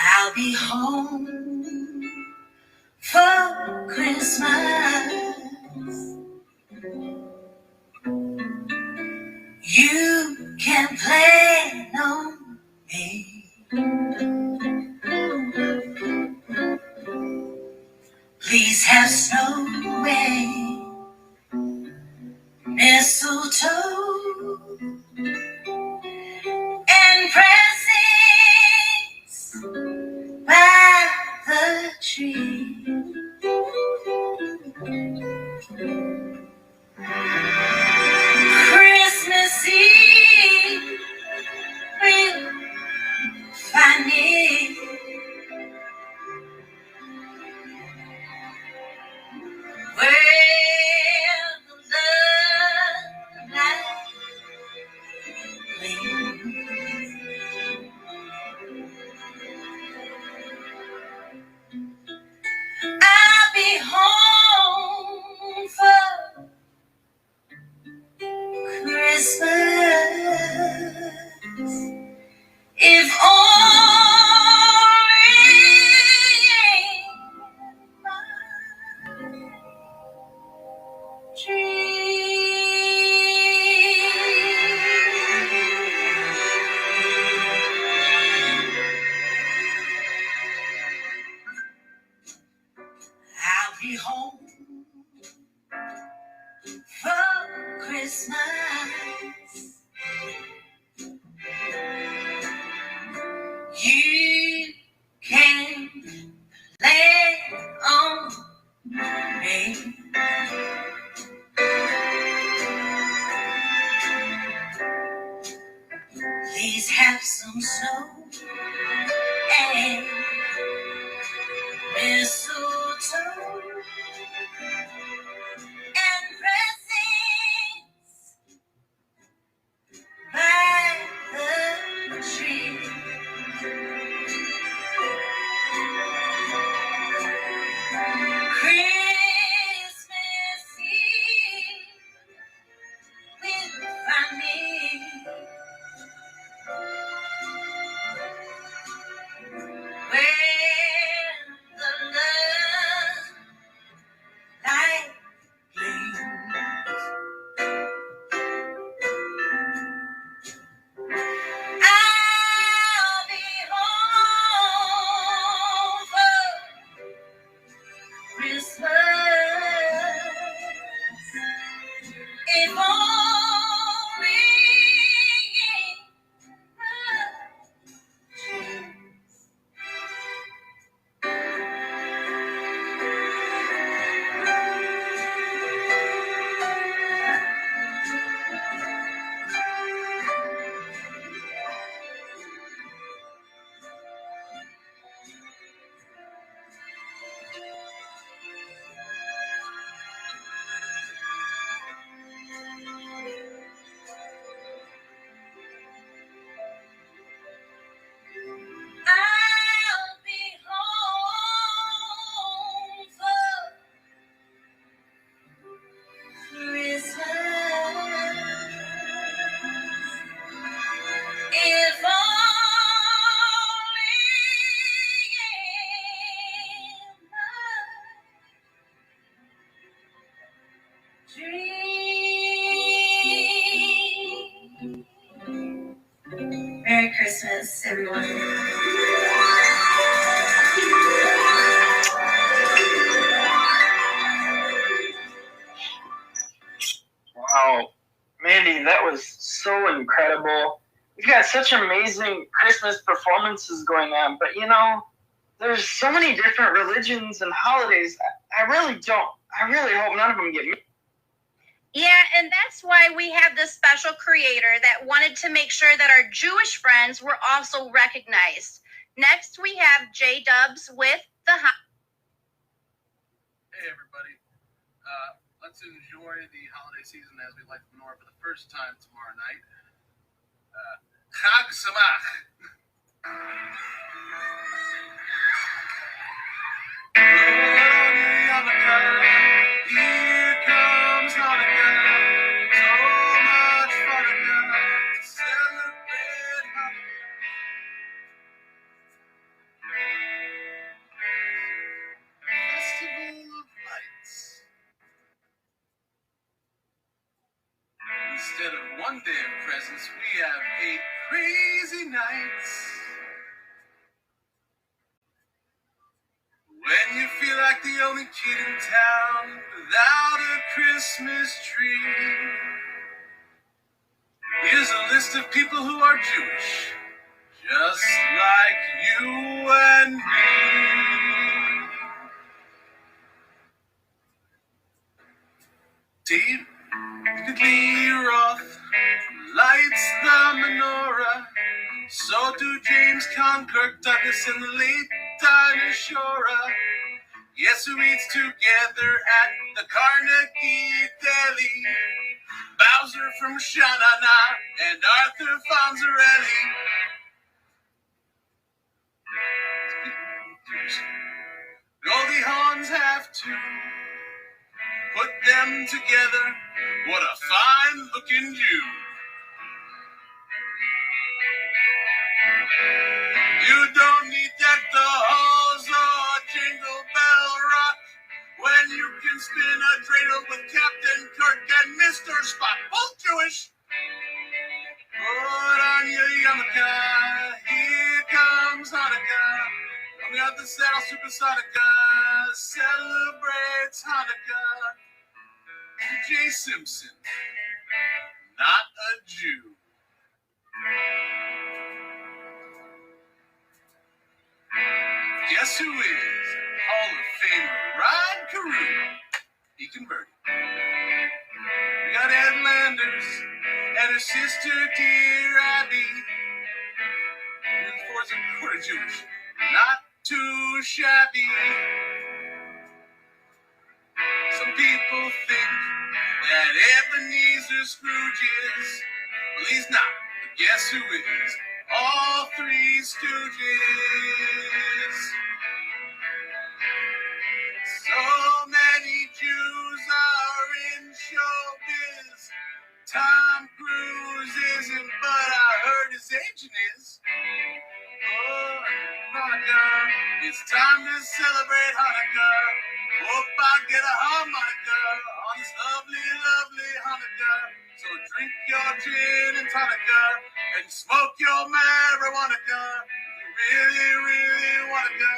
I'll be home for Christmas. You can plan on me. Please have snow away, mistletoe, and presents by the tree. Christmas Eve will find me where the love light gleams. I'll be home for Christmas, if only my I'll be home for Christmas. You can lay on me. Please have some snow and mistletoe dream. Merry Christmas, everyone. Wow, Mandy, that was so incredible. We've got such amazing Christmas performances going on, but you know, there's so many different religions and holidays. I really hope none of them get me. Yeah, and that's why we have this special creator that wanted to make sure that our Jewish friends were also recognized. Next, we have J-Dubs with the... Hey, everybody. Let's enjoy the holiday season as we light the menorah for the first time tomorrow night. Chag Samach. Here comes Hanukkah. So much fun to celebrate Hanukkah. Festival of Lights. Instead of one day of presents, we have 8 crazy nights. When you feel like the only kid in town without a Christmas tree, here's a list of people who are Jewish, just like you and me. David Lee Roth lights the menorah. So do James Concord, Douglas, and the late Dinah Shora. Yes, who eats together at the Carnegie Deli. Bowser from Sha-Na-Na and Arthur Fonzarelli. Goldie Hawns have to put them together. What a fine-looking Jew. You don't need that the halls or Jingle Bell Rock when you can spin a dreidel with Captain Kirk and Mr. Spock, both Jewish. Put on your yarmulke, here comes Hanukkah. Coming out the South Supersonica celebrates Hanukkah. O.J. Simpson, not a Jew. Guess who is Hall of Famer Rod Carew? He converted. We got Ed Landers and her sister, dear Abby. Four's and quarter Jewish, not too shabby. Some people think that Ebenezer Scrooge is, well, he's not. But guess who is? All 3 Stooges. So many Jews are in showbiz. Tom Cruise isn't, but I heard his agent is. Oh, Hanukkah, it's time to celebrate Hanukkah. Hope I get a harmonica on this lovely, lovely Hanukkah. So drink your gin and tonica and smoke your marijuana. If you really, really want to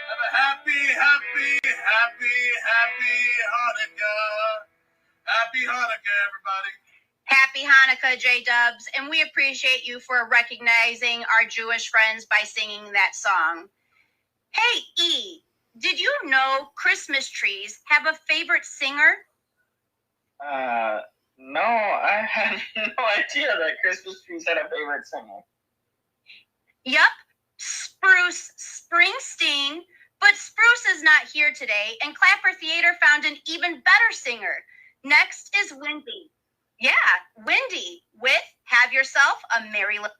have a happy, happy, happy, happy Hanukkah. Happy Hanukkah, everybody. Happy Hanukkah, J-Dubs, and we appreciate you for recognizing our Jewish friends by singing that song. Hey, E, did you know Christmas trees have a favorite singer? No, I had no idea that Christmas trees had a favorite singer. Yup, Spruce Springsteen, but Spruce is not here today, and Clapper Theater found an even better singer. Next is Wendy. Yeah, Wendy with Have Yourself a Merry Little...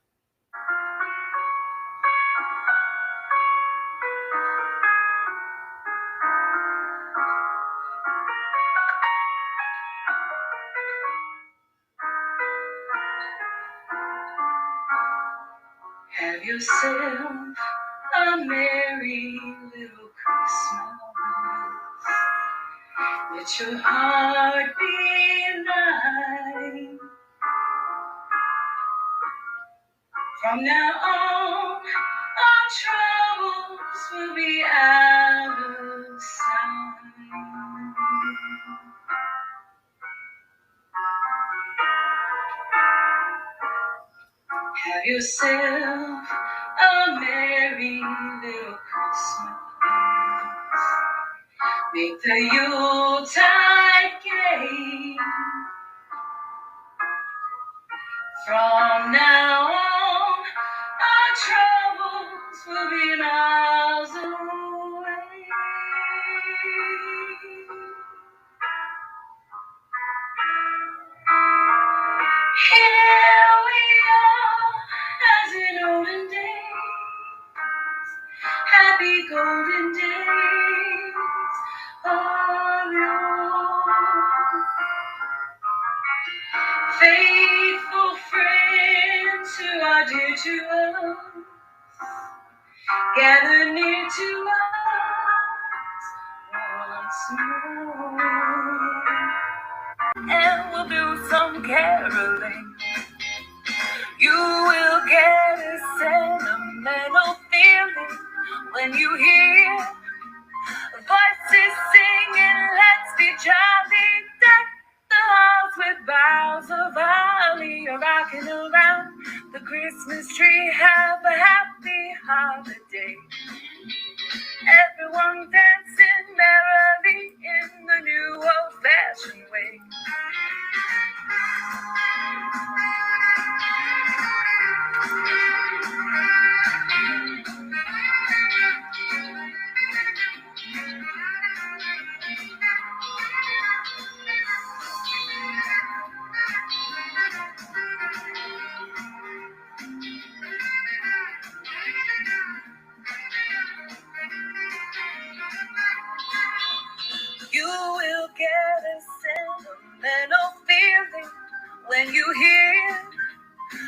Have yourself a merry little Christmas. Let your heart be light. From now on, our troubles will be out of sight. Have yourself a merry little Christmas. Make the Yuletide gay. From now on, our troubles will be miles away. Here we are, as in olden days, happy golden days of yore. Faithful friends who are dear to us, gather near to us once more. And we'll do some caroling. You will get a sentimental feeling when you hear voices singing, let's be jolly. Deck the halls with boughs of holly, rocking around the Christmas tree. Have a happy holiday. Everyone dancing merrily in the new old-fashioned way. You will get a sentimental feeling when you hear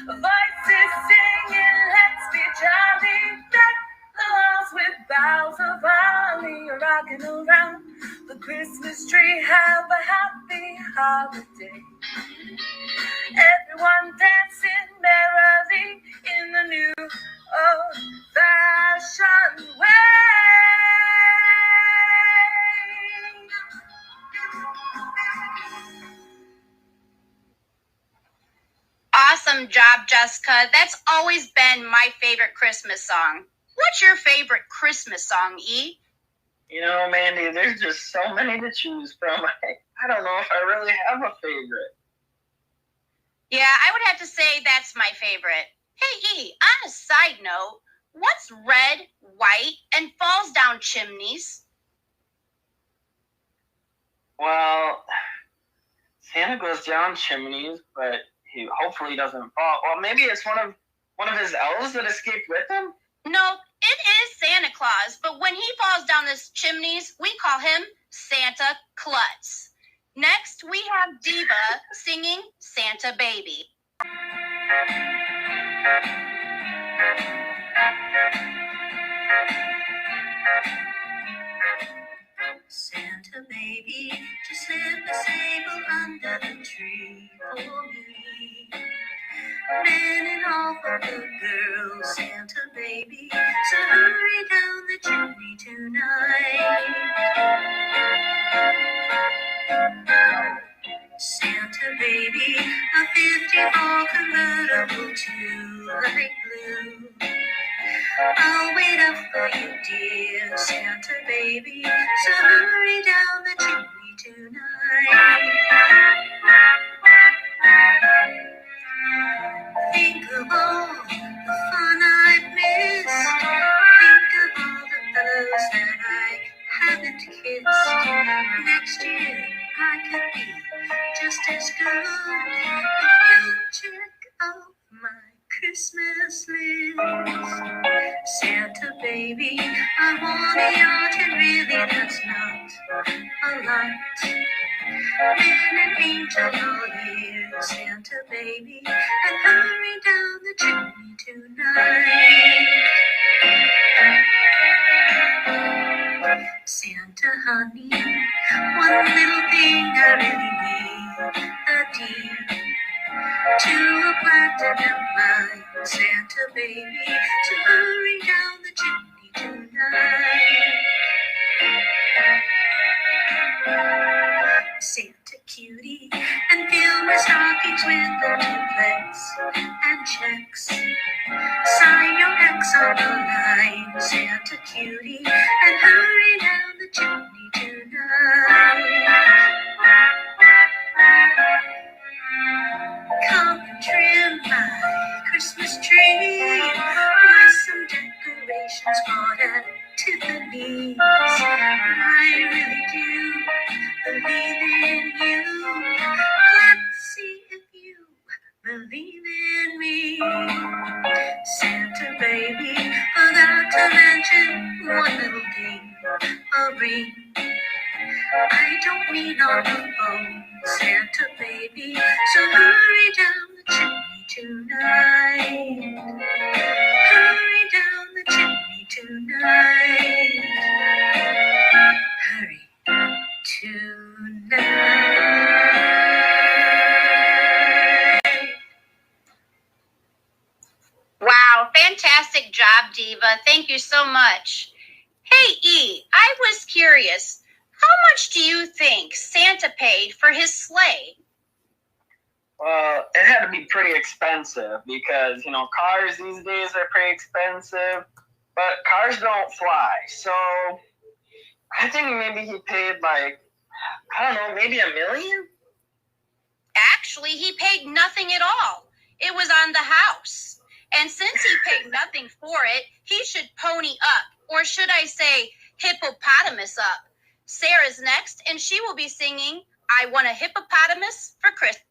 voices singing, let's be jolly. Deck the halls with boughs of holly, rocking around the Christmas tree. Have a happy holiday. Everyone dancing merrily in the new old-fashioned way. Awesome job, Jessica. That's always been my favorite Christmas song. What's your favorite Christmas song, E? You know, Mandy, there's just so many to choose from. I don't know if I really have a favorite. Yeah, I would have to say that's my favorite. Hey, E, on a side note, what's red, white, and falls down chimneys? Well, Santa goes down chimneys, but he hopefully doesn't fall. Well, maybe it's one of his elves that escaped with him? No, it is Santa Claus, but when he falls down the chimneys, we call him Santa Klutz. Next, we have Diva singing Santa Baby. Santa baby, just slip a sable under the tree for me. Man and all for the girls, Santa baby, so hurry down the chimney tonight. Santa baby, a 54 convertible to light blue. I'll wait up for you, dear Santa baby, so hurry down the chimney tonight. Think of all the fun I've missed. Think of all the fellows that I haven't kissed. Next year I could be just as good if you check off my Christmas list. Santa baby, I want a yacht, and really that's not a lot. Been an angel all year, Santa baby, and hurry down the chimney tonight. Santa honey, One little thing I really need, the deed to a platinum mine, Santa baby, to hurry down the chimney tonight. Santa cutie, and fill my stockings with a duplex and checks. Sign your X on the line, Santa cutie, and hurry down the chimney tonight. Come and trim my Christmas tree with some decorations bought at Tiffany's. I really do believe in you. Let's see if you believe in me. Santa baby, forgot to mention one little thing, a ring. I don't mean on the phone, Santa baby, so hurry down the chimney tonight. Hurry down the chimney tonight. Hurry tonight. Wow, fantastic job, Diva. Thank you so much. Hey, E, I was curious. How much do you think Santa paid for his sleigh? Well, it had to be pretty expensive because, cars these days are pretty expensive, but cars don't fly. So I think maybe he paid maybe $1 million? Actually, he paid nothing at all. It was on the house. And since he paid nothing for it, he should pony up, or should I say hippopotamus up. Sarah's next, and she will be singing, I Want a Hippopotamus for Christmas.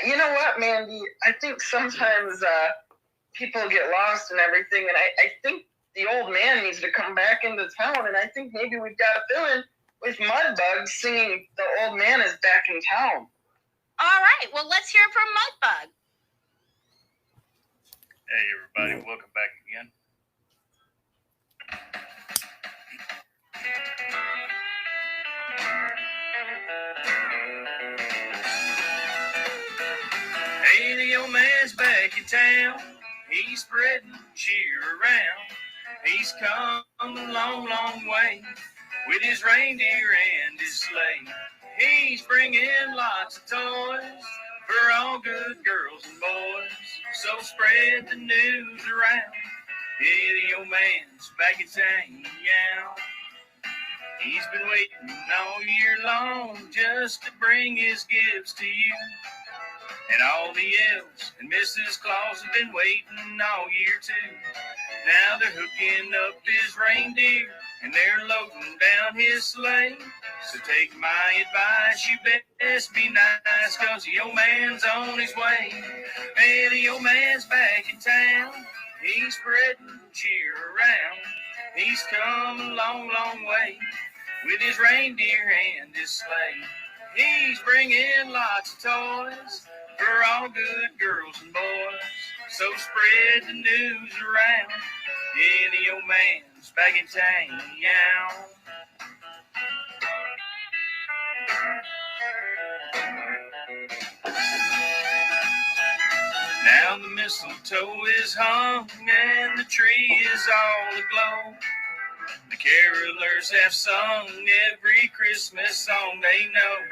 You know what, Mandy? I think sometimes people get lost and everything, and I think the old man needs to come back into town, and I think maybe we've got to fill in with Mudbug singing The Old Man is Back in Town. All right, well, let's hear from Mudbug. Hey, everybody, welcome back again. Hey, the old man's back in town. He's spreading cheer around. He's come a long, long way with his reindeer and his sleigh. He's bringing lots of toys for all good girls and boys. So spread the news around. Yeah, the old man's back in town, yeah. He's been waiting all year long just to bring his gifts to you. And all the elves and Mrs. Claus have been waiting all year too. Now they're hooking up his reindeer and they're loading down his sleigh. So take my advice, you best be nice, 'cause the old man's on his way. Hey, the old man's back in town. He's spreading cheer around. He's come a long, long way with his reindeer and his sleigh. He's bringing lots of toys for all good girls and boys. So spread the news around. Yeah, the old man's back in town, yeah. Now the mistletoe is hung and the tree is all aglow. The carolers have sung every Christmas song they know.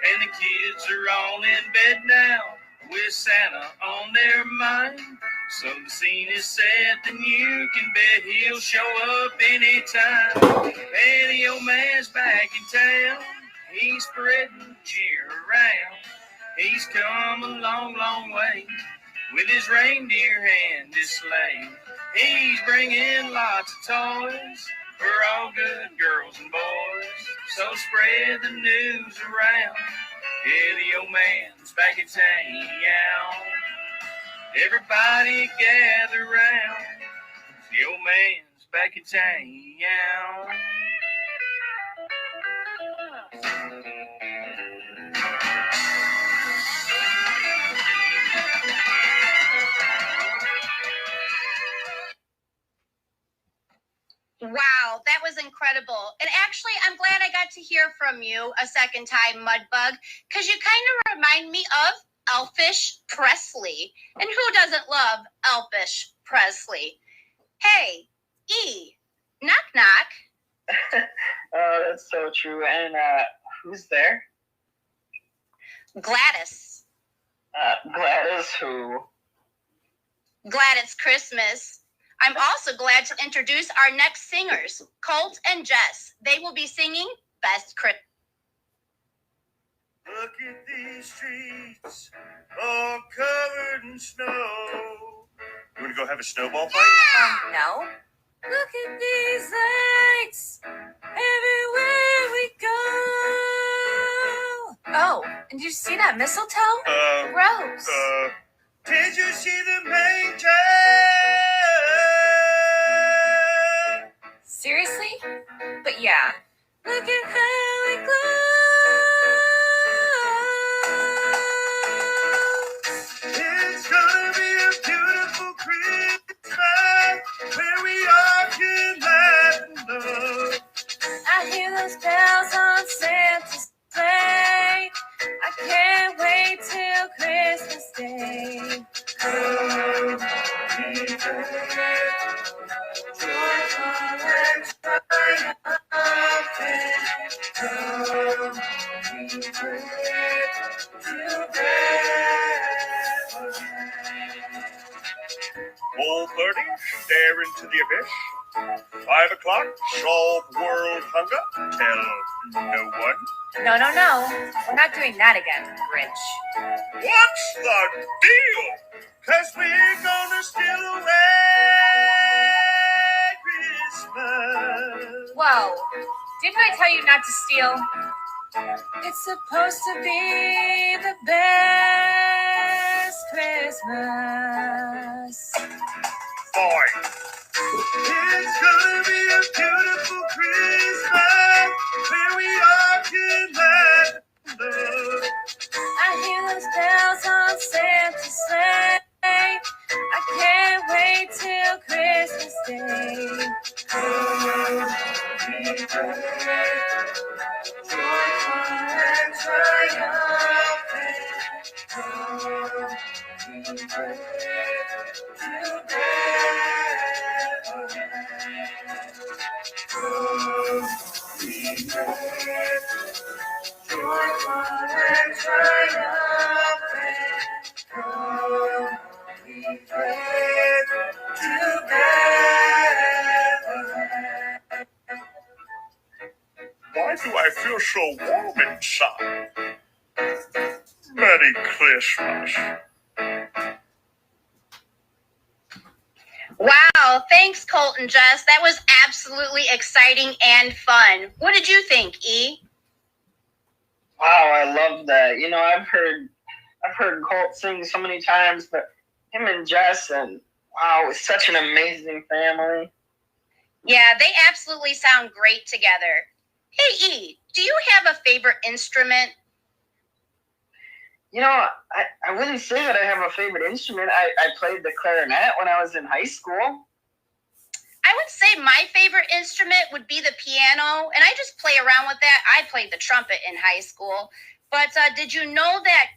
And the kids are all in bed now with Santa on their mind. So the scene is set, then you can bet he'll show up anytime. And the old man's back in town. He's spreading cheer around. He's come a long, long way with his reindeer and his sleigh. He's bringing lots of toys for all good girls and boys. So spread the news around. Yeah, the old man's back in town, yeah. Everybody gather round. The old man's back in town, yeah. Wow, that was incredible. and actually, I'm glad I got to hear from you a second time, Mudbug, because you kind of remind me of Elfish Presley. And who doesn't love Elfish Presley? Hey, E, knock knock. Oh, that's so true. And who's there? Gladys. Gladys who? Glad it's Christmas. I'm also glad to introduce our next singers, Colt and Jess. They will be singing Best Christmas. Look at these streets, all covered in snow. You want to go have a snowball fight? No. Look at these lights everywhere we go. Oh, and did you see that mistletoe? Rose. Did you see the manger? Seriously? But yeah. Look at how it glows. It's gonna be a beautiful Christmas where we all can laugh and love. I hear those bells on Santa's sleigh. I can't wait till Christmas Day. Come, be brave, joyful and triumphant. Come, be brave, to Bethlehem. Old birdie, stare into the abyss. 5 o'clock, solve world hunger. Tell no one. No. We're not doing that again, Grinch. What's the deal? 'Cause we're gonna steal away Christmas. Whoa. Didn't I tell you not to steal? It's supposed to be the best Christmas. Fine. It's gonna be a beautiful Christmas where we all can laugh and love. I hear those bells on Santa's sleigh. I can't wait till Christmas Day. Come, be brave, joyful and triumphant. Come, be brave, to Bethlehem. Come, be brave, joyful and triumphant. Come, be brave, to Bethlehem. Why do I feel so warm inside? Merry Christmas. Wow, thanks, Colt and Jess. That was absolutely exciting and fun. What did you think, E? Wow, I love that. You know, I've heard Colt sing so many times, but him and Jess, and wow, it's such an amazing family. Yeah, they absolutely sound great together. Hey, E, do you have a favorite instrument? You know, I wouldn't say that I have a favorite instrument. I played the clarinet when I was in high school. I would say my favorite instrument would be the piano, and I just play around with that. I played the trumpet in high school. But did you know that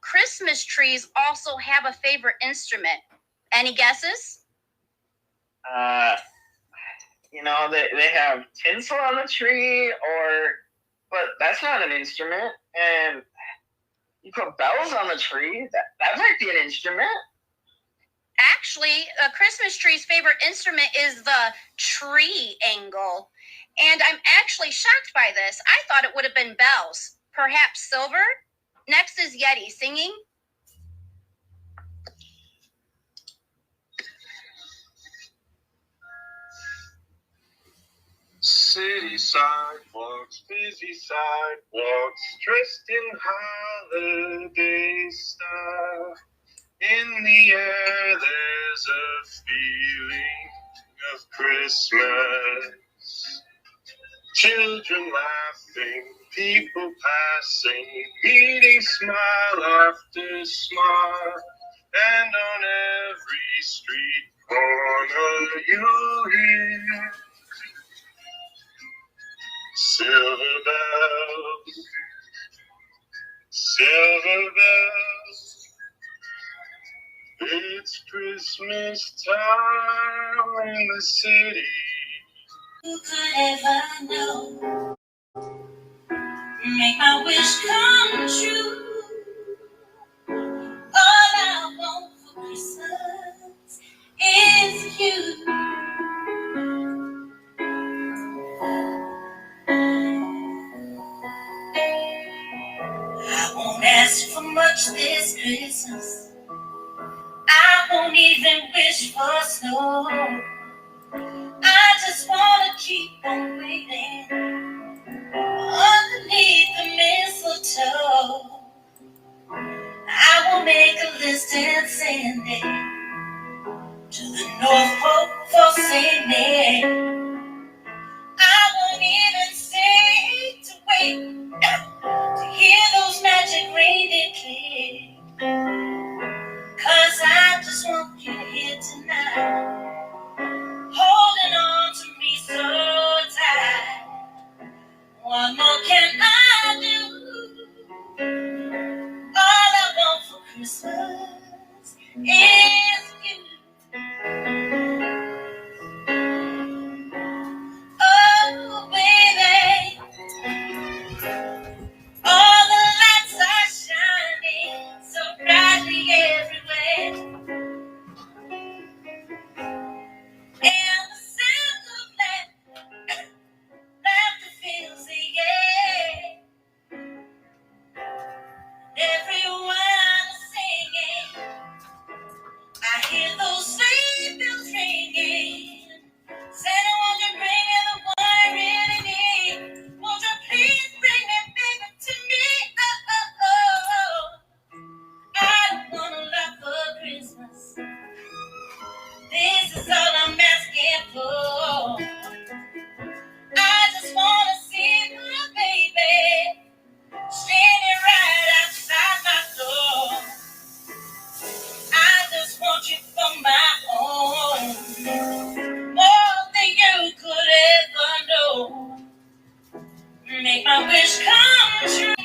Christmas trees also have a favorite instrument? Any guesses? You know, they have tinsel on the tree, but that's not an instrument. And you put bells on the tree. That might be an instrument. Actually, a Christmas tree's favorite instrument is the tree angle. And I'm actually shocked by this. I thought it would have been bells. Perhaps silver? Next is Yeti singing. City sidewalks, busy sidewalks, dressed in holiday style. In the air, there's a feeling of Christmas. Children laughing, people passing, meeting smile after smile. And on every street corner you'll hear silver bells. It's Christmas time in the city. Who could ever know? Make my wish come true. All I want for Christmas is you. I won't ask for much this Christmas. I won't even wish for snow. I just wanna keep on waiting underneath the mistletoe. I will make a list and send it to the North Pole for Saint Nick. I won't even say to wait to hear those magic reindeer click. 'Cause I just want you here tonight, holding on to me so tight. What more can I do? All I want for Christmas is you. Oh, baby, all the lights are shining so brightly everywhere. And the sound of laughter fills the air. Everyone is singing. I hear those sleigh bells ringing. Santa, won't you bring me the one I really need? Won't you please bring me baby to me? Oh, oh, oh. I don't want a lot for Christmas. This is all I'm asking for. I just want to see my baby standing right outside my door. I just want you for my own, more than you could ever know. Make my wish come true.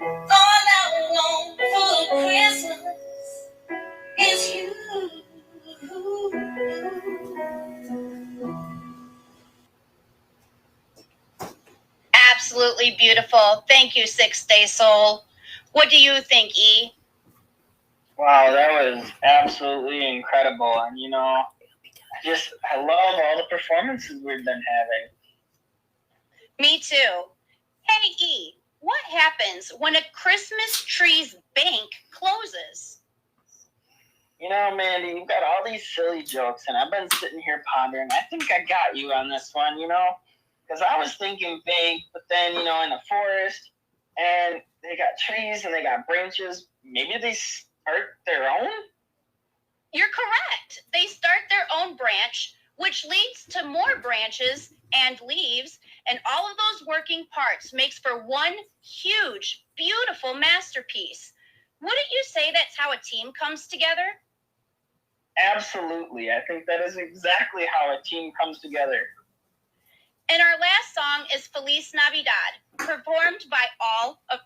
All I want for Christmas is you. Absolutely beautiful. Thank you, Six Day Soul. What do you think, E? Wow, that was absolutely incredible. And I love all the performances we've been having. Me too. Hey, E, what happens when a Christmas tree's bank closes? Mandy, you've got all these silly jokes, and I've been sitting here pondering. I think I got you on this one, because I was thinking bank, but then, in the forest, and they got trees and they got branches. Maybe they start their own? You're correct. They start their own branch, which leads to more branches and leaves, and all of those working parts makes for one huge, beautiful masterpiece. Wouldn't you say that's how a team comes together? Absolutely. I think that is exactly how a team comes together. And our last song is Feliz Navidad, performed by all of